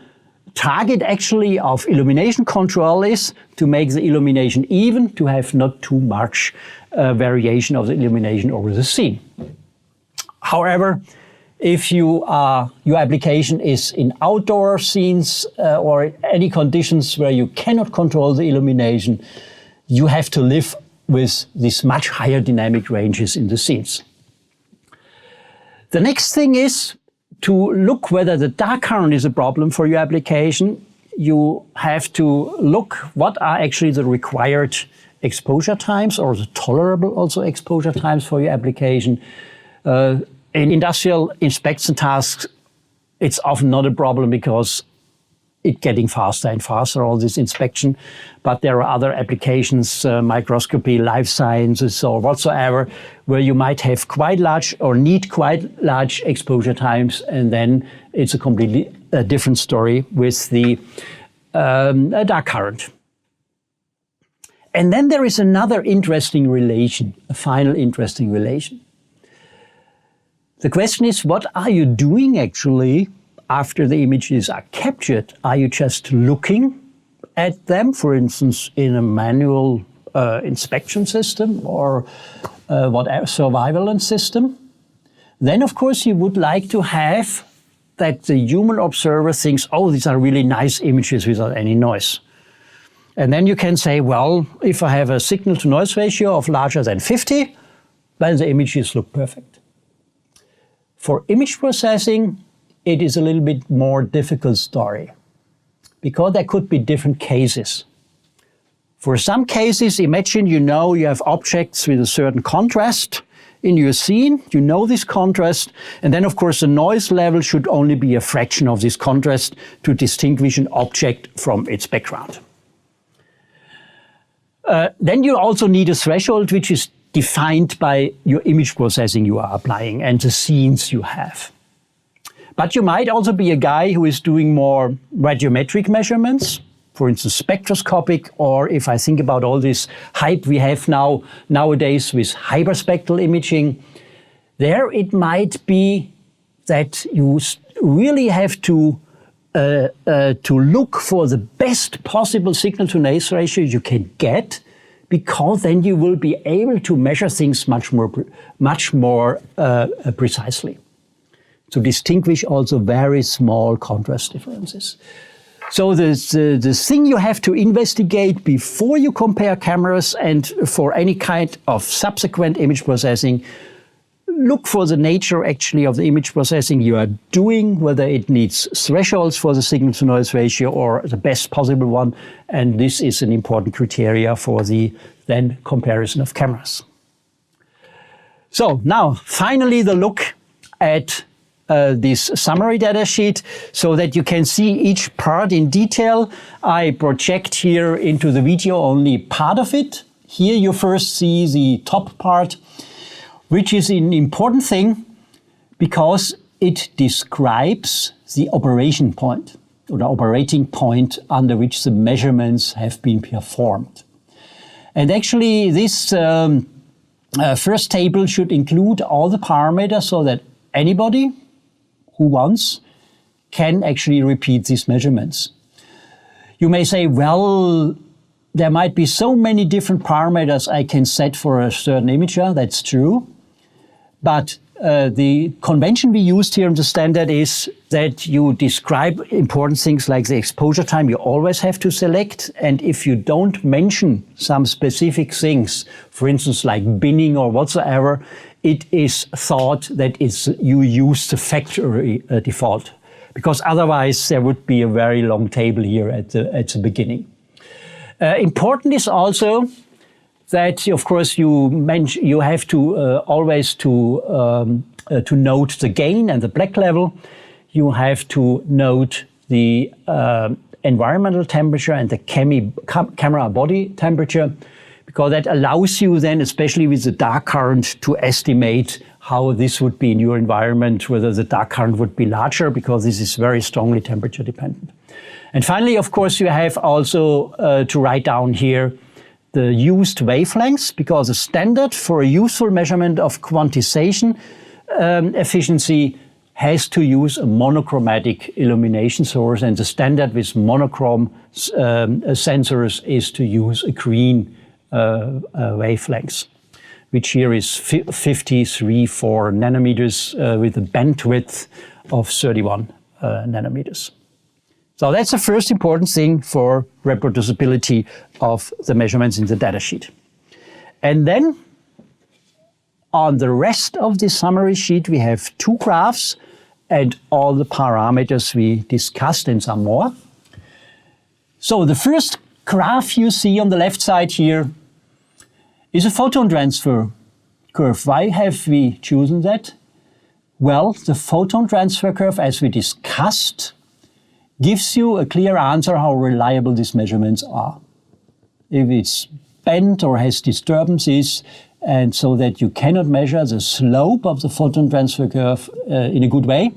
target actually of illumination control is to make the illumination even, to have not too much variation of the illumination over the scene. However, if your application is in outdoor scenes or any conditions where you cannot control the illumination, you have to live with these much higher dynamic ranges in the scenes. The next thing is to look whether the dark current is a problem for your application. You have to look what are actually the required exposure times or the tolerable also exposure times for your application. In industrial inspection tasks, it's often not a problem because it's getting faster and faster, all this inspection. But there are other applications, microscopy, life sciences, or whatsoever, where you might have quite large or need quite large exposure times, and then it's a completely different story with the dark current. And then there is another interesting relation, a final interesting relation. The question is, what are you doing actually after the images are captured? Are you just looking at them, for instance, in a manual inspection system or whatever surveillance system? Then, of course, you would like to have that the human observer thinks, oh, these are really nice images without any noise. And then you can say, well, if I have a signal-to-noise ratio of larger than 50, then the images look perfect. For image processing, it is a little bit more difficult story because there could be different cases. For some cases, imagine you have objects with a certain contrast in your scene, you know this contrast, and then of course the noise level should only be a fraction of this contrast to distinguish an object from its background. Then you also need a threshold which is defined by your image processing you are applying and the scenes you have. But you might also be a guy who is doing more radiometric measurements, for instance, spectroscopic, or if I think about all this hype we have nowadays with hyperspectral imaging, there it might be that you really have to look for the best possible signal-to-noise ratio you can get, because then you will be able to measure things much more precisely, to distinguish also very small contrast differences. So the thing you have to investigate before you compare cameras and for any kind of subsequent image processing, look for the nature actually of the image processing you are doing, whether it needs thresholds for the signal-to-noise ratio or the best possible one. And this is an important criteria for the then comparison of cameras. So now, finally, the look at this summary data sheet so that you can see each part in detail. I project here into the video only part of it. Here you first see the top part, which is an important thing because it describes the operation point or the operating point under which the measurements have been performed. And actually this first table should include all the parameters so that anybody who wants can actually repeat these measurements. You may say, well, there might be so many different parameters I can set for a certain imager. That's true. But the convention we used here in the standard is that you describe important things like the exposure time you always have to select. And if you don't mention some specific things, for instance, like binning or whatsoever, it is thought that you use the factory default, because otherwise there would be a very long table here at the beginning. Important is also that, of course, you have to always to note the gain and the black level. You have to note the environmental temperature and the camera body temperature, because that allows you then, especially with the dark current, to estimate how this would be in your environment, whether the dark current would be larger, because this is very strongly temperature dependent. And finally, of course, you have also to write down here the used wavelengths, because the standard for a useful measurement of quantization efficiency has to use a monochromatic illumination source, and the standard with monochrome sensors is to use a green wavelengths, which here is 53.4 nanometers with a bandwidth of 31 nanometers. So that's the first important thing for reproducibility of the measurements in the datasheet. And then on the rest of the summary sheet, we have two graphs and all the parameters we discussed and some more. So the first graph you see on the left side here is a photon transfer curve. Why have we chosen that? Well, the photon transfer curve, as we discussed, gives you a clear answer how reliable these measurements are. If it's bent or has disturbances, and so that you cannot measure the slope of the photon transfer curve in a good way,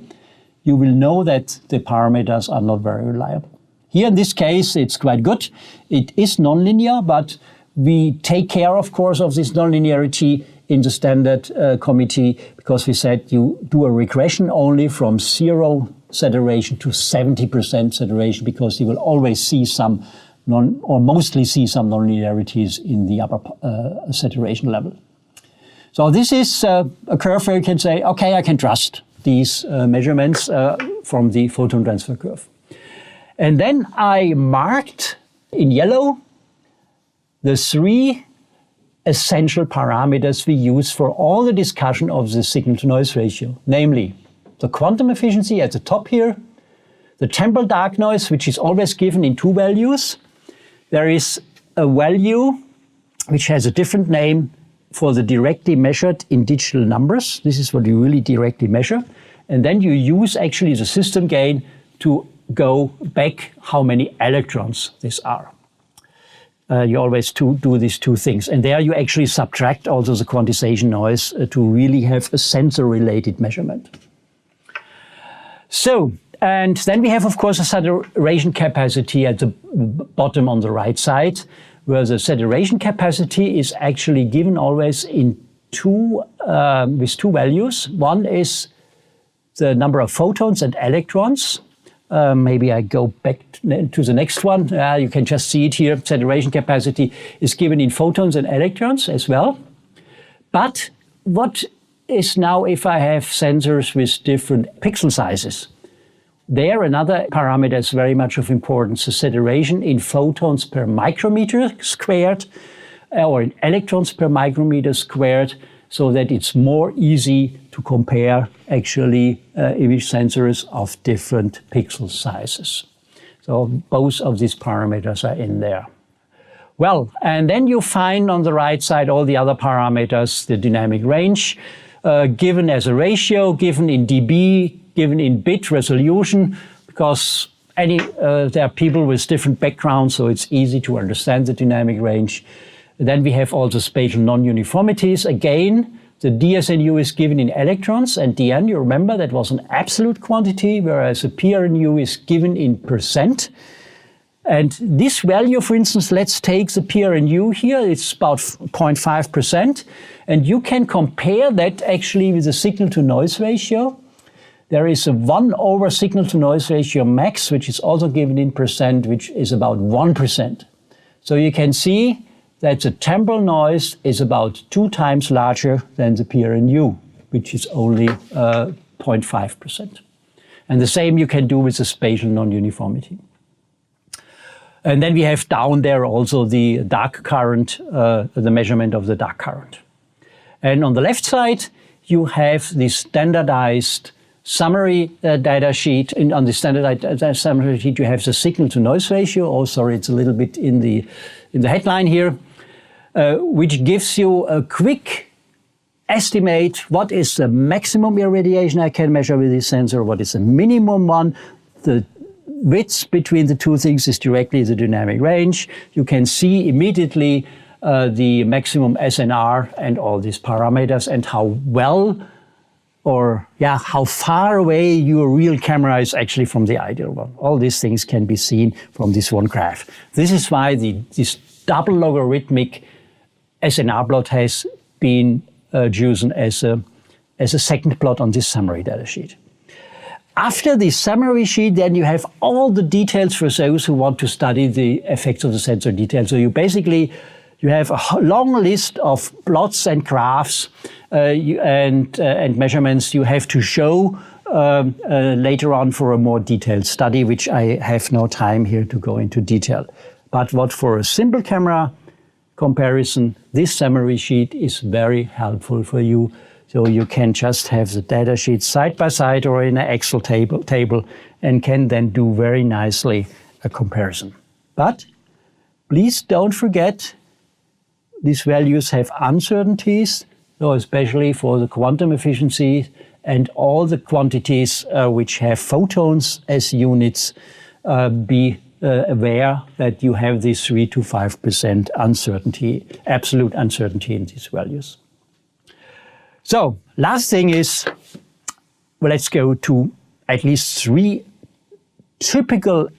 you will know that the parameters are not very reliable. Here in this case, it's quite good. It is nonlinear, but we take care, of course, of this nonlinearity in the standard committee, because we said you do a regression only from 0 saturation to 70% saturation, because you will always see some mostly see some nonlinearities in the upper saturation level. So this is a curve where you can say, okay, I can trust these measurements from the photon transfer curve. And then I marked in yellow the 3 essential parameters we use for all the discussion of the signal-to-noise ratio, namely the quantum efficiency at the top here, the temporal dark noise, which is always given in 2 values. There is a value which has a different name for the directly measured in digital numbers. This is what you really directly measure. And then you use actually the system gain to go back how many electrons these are. You always do these 2 things. And there you actually subtract also the quantization noise to really have a sensor-related measurement. So, and then we have, of course, a saturation capacity at the bottom on the right side, where the saturation capacity is actually given always in with 2 values. One is the number of photons and electrons. Maybe I go back to the next one. You can just see it here. Saturation capacity is given in photons and electrons as well. But what is now if I have sensors with different pixel sizes? There, another parameter is very much of importance, the saturation in photons per micrometer squared or in electrons per micrometer squared, so that it's more easy to compare actually image sensors of different pixel sizes. So both of these parameters are in there. Well, and then you find on the right side all the other parameters, the dynamic range, given as a ratio, given in dB, given in bit resolution, because there are people with different backgrounds, so it's easy to understand the dynamic range. Then we have also spatial non-uniformities. Again, the DSNU is given in electrons, and dN, you remember, that was an absolute quantity, whereas the PRNU is given in percent. And this value, for instance, let's take the PRNU here, it's about 0.5%, and you can compare that actually with the signal-to-noise ratio. There is a 1 over signal-to-noise ratio max, which is also given in percent, which is about 1%. So you can see that the temporal noise is about 2 times larger than the PRNU, which is only 0.5%. And the same you can do with the spatial non-uniformity. And then we have down there also the dark current, the measurement of the dark current. And on the left side, you have the standardized summary data sheet. On the standardized summary sheet, you have the signal-to-noise ratio. Oh, sorry, it's a little bit in the headline here. which gives you a quick estimate what is the maximum irradiation I can measure with this sensor, what is the minimum one. The width between the two things is directly the dynamic range. You can see immediately the maximum SNR and all these parameters and how well or how far away your real camera is actually from the ideal one. All these things can be seen from this one graph. This is why this double logarithmic SNR plot has been chosen as a second plot on this summary data sheet. After the summary sheet, then you have all the details for those who want to study the effects of the sensor detail. So you have a long list of plots and graphs and measurements you have to show later on for a more detailed study, which I have no time here to go into detail. But what for a simple camera comparison, this summary sheet is very helpful for you. So you can just have the data sheet side by side or in an Excel table and can then do very nicely a comparison. But please don't forget, these values have uncertainties, so especially for the quantum efficiency and all the quantities which have photons as units, be aware that you have this 3 to 5% uncertainty, absolute uncertainty in these values. So, last thing is, well, let's go to at least 3 typical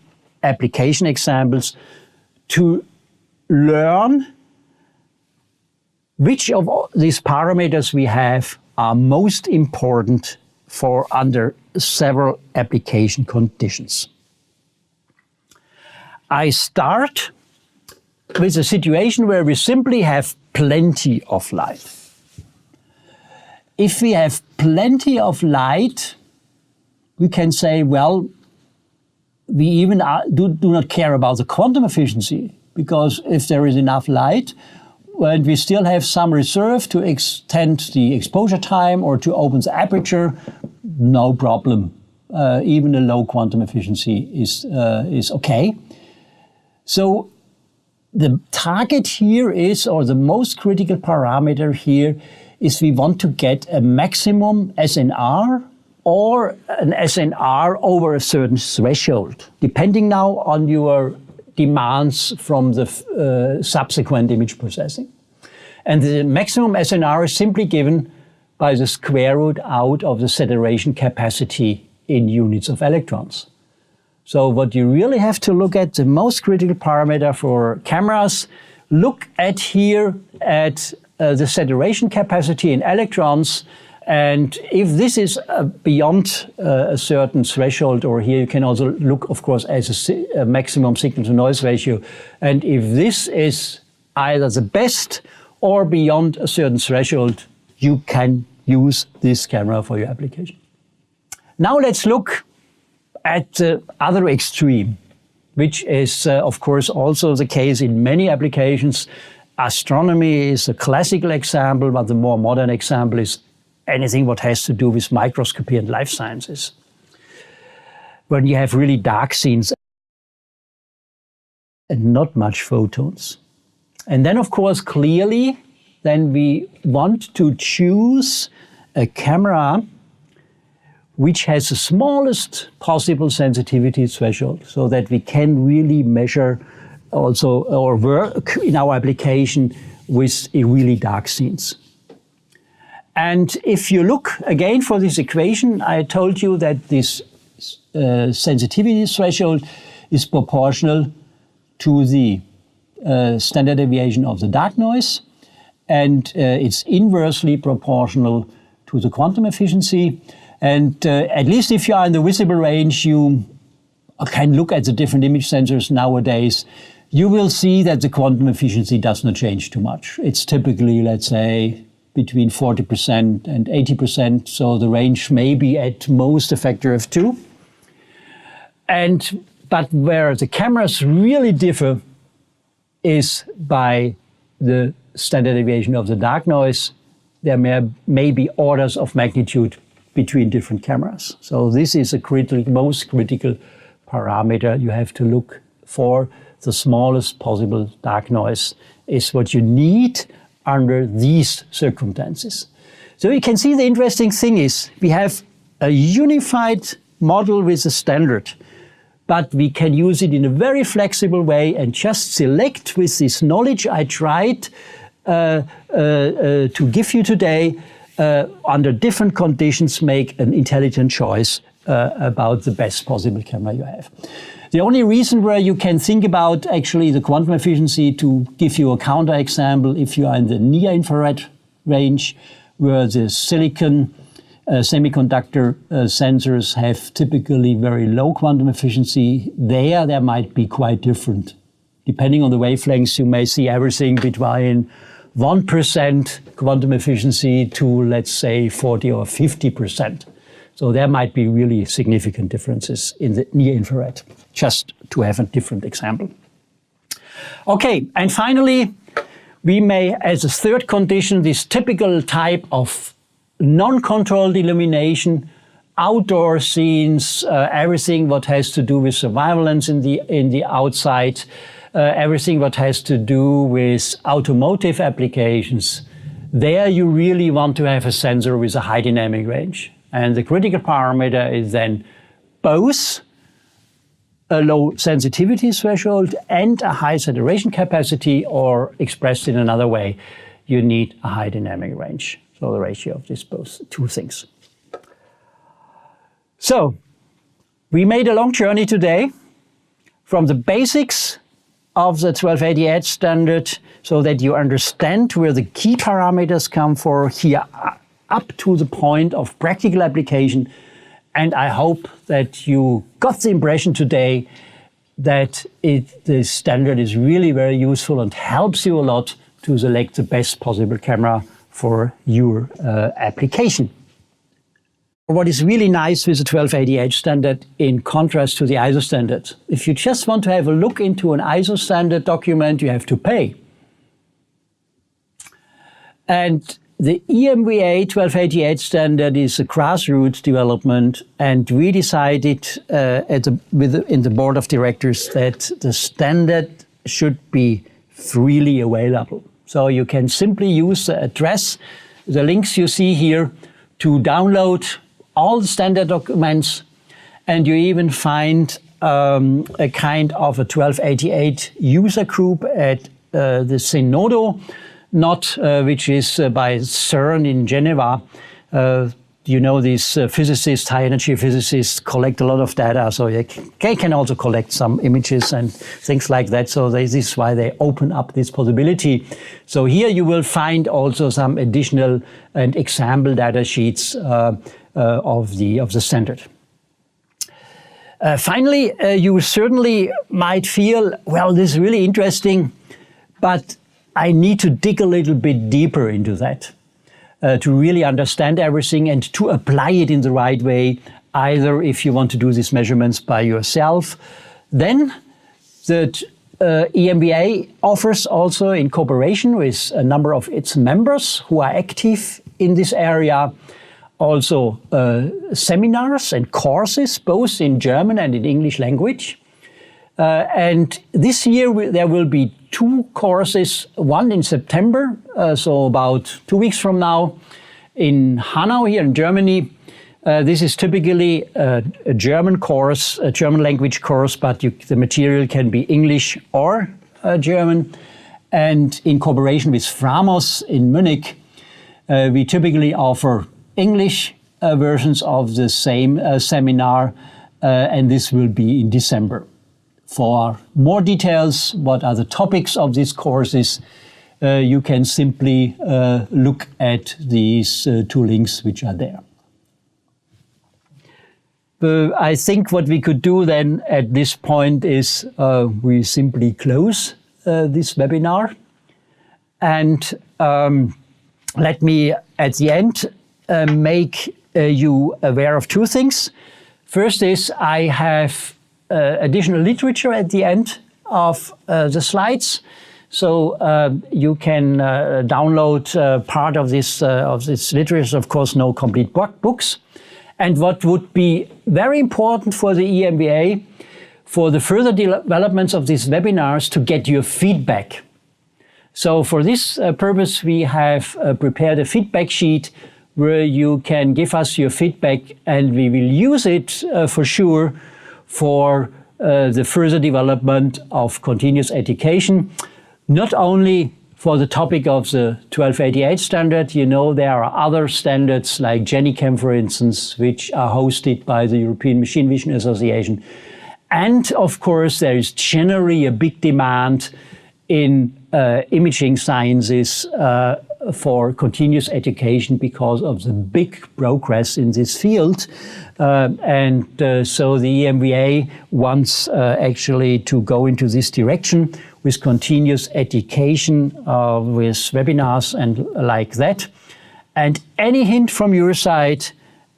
application examples to learn which of these parameters we have are most important for under several application conditions. I start with a situation where we simply have plenty of light. If we have plenty of light, we can say, well, we even do not care about the quantum efficiency, because if there is enough light, and we still have some reserve to extend the exposure time or to open the aperture, no problem. Even a low quantum efficiency is okay. So the target here is, or the most critical parameter here is, we want to get a maximum SNR or an SNR over a certain threshold, depending now on your demands from the subsequent image processing. And the maximum SNR is simply given by the square root out of the saturation capacity in units of electrons. So what you really have to look at, the most critical parameter for cameras, look at here at the saturation capacity in electrons. And if this is beyond a certain threshold, or here you can also look, of course, as a maximum signal-to-noise ratio. And if this is either the best or beyond a certain threshold, you can use this camera for your application. Now let's look at the other extreme, which is, of course, also the case in many applications. Astronomy is a classical example, but the more modern example is anything what has to do with microscopy and life sciences. When you have really dark scenes and not much photons. And then, of course, clearly, then we want to choose a camera which has the smallest possible sensitivity threshold, so that we can really measure also or work in our application with really dark scenes. And if you look again for this equation, I told you that this sensitivity threshold is proportional to the standard deviation of the dark noise, and it's inversely proportional to the quantum efficiency. And at least if you are in the visible range, you can look at the different image sensors nowadays. You will see that the quantum efficiency does not change too much. It's typically, let's say, between 40% and 80%. So the range may be at most a factor of 2. But where the cameras really differ is by the standard deviation of the dark noise. There may be orders of magnitude between different cameras. So this is a most critical parameter you have to look for, the smallest possible dark noise is what you need under these circumstances. So you can see the interesting thing is we have a unified model with a standard, but we can use it in a very flexible way and just select with this knowledge I tried to give you today, under different conditions, make an intelligent choice about the best possible camera you have. The only reason where you can think about actually the quantum efficiency, to give you a counterexample, if you are in the near infrared range, where the silicon semiconductor sensors have typically very low quantum efficiency, there might be quite different. Depending on the wavelengths, you may see everything between 1% quantum efficiency to, let's say, 40 or 50%. So there might be really significant differences in the near infrared, just to have a different example. Okay, and finally, we may, as a third condition, this typical type of non-controlled illumination, outdoor scenes, everything what has to do with surveillance in the outside, everything what has to do with automotive applications. There you really want to have a sensor with a high dynamic range. And the critical parameter is then both a low sensitivity threshold and a high saturation capacity, or expressed in another way, you need a high dynamic range. So the ratio of these both two things. So we made a long journey today from the basics of the 1288 standard, so that you understand where the key parameters come for here, up to the point of practical application. And I hope that you got the impression today that the standard is really very useful and helps you a lot to select the best possible camera for your application. What is really nice with the 1288 standard, in contrast to the ISO standard, if you just want to have a look into an ISO standard document, you have to pay. And the EMVA 1288 standard is a grassroots development, and we decided in the board of directors that the standard should be freely available. So you can simply use the address, the links you see here, to download all the standard documents, and you even find a kind of a 1288 user group at the Zenodo, which is by CERN in Geneva. You know, these physicists, high-energy physicists, collect a lot of data, so they can also collect some images and things like that. So this is why they open up this possibility. So here you will find also some additional and example data sheets of the standard. Finally, you certainly might feel, well, this is really interesting, but I need to dig a little bit deeper into that to really understand everything and to apply it in the right way, either if you want to do these measurements by yourself. Then the EMVA offers also, in cooperation with a number of its members who are active in this area, also seminars and courses, both in German and in English language. And this year there will be 2 courses, one in September, so about 2 weeks from now, in Hanau here in Germany. This is typically a German course, a German language course, but the material can be English or German. And in cooperation with Framos in Munich, we typically offer English versions of the same seminar, and this will be in December. For more details, what are the topics of these courses, you can simply look at these 2 links which are there. I think what we could do then at this point is we simply close this webinar. And let me, at the end, make you aware of 2 things. First is I have additional literature at the end of the slides, so you can download part of this literature. Of course, no complete books. And what would be very important for the EMVA, for the further developments of these webinars, to get your feedback. So for this purpose, we have prepared a feedback sheet where you can give us your feedback, and we will use it for sure for the further development of continuous education, not only for the topic of the 1288 standard. You know, there are other standards like GenICam, for instance, which are hosted by the European Machine Vision Association. And of course, there is generally a big demand in imaging sciences for continuous education because of the big progress in this field. So the EMVA wants actually to go into this direction with continuous education, with webinars and like that. And any hint from your side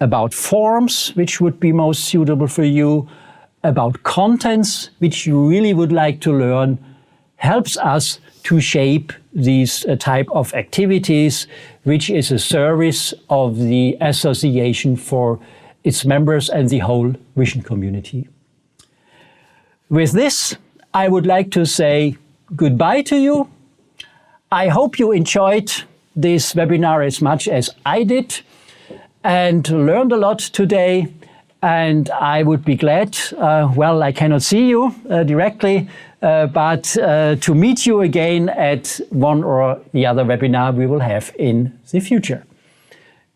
about forms which would be most suitable for you, about contents which you really would like to learn, helps us to shape these type of activities, which is a service of the association for its members and the whole vision community. With this, I would like to say goodbye to you. I hope you enjoyed this webinar as much as I did and learned a lot today. And I would be glad, well, I cannot see you directly, but to meet you again at one or the other webinar we will have in the future.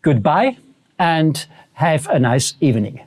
Goodbye and have a nice evening.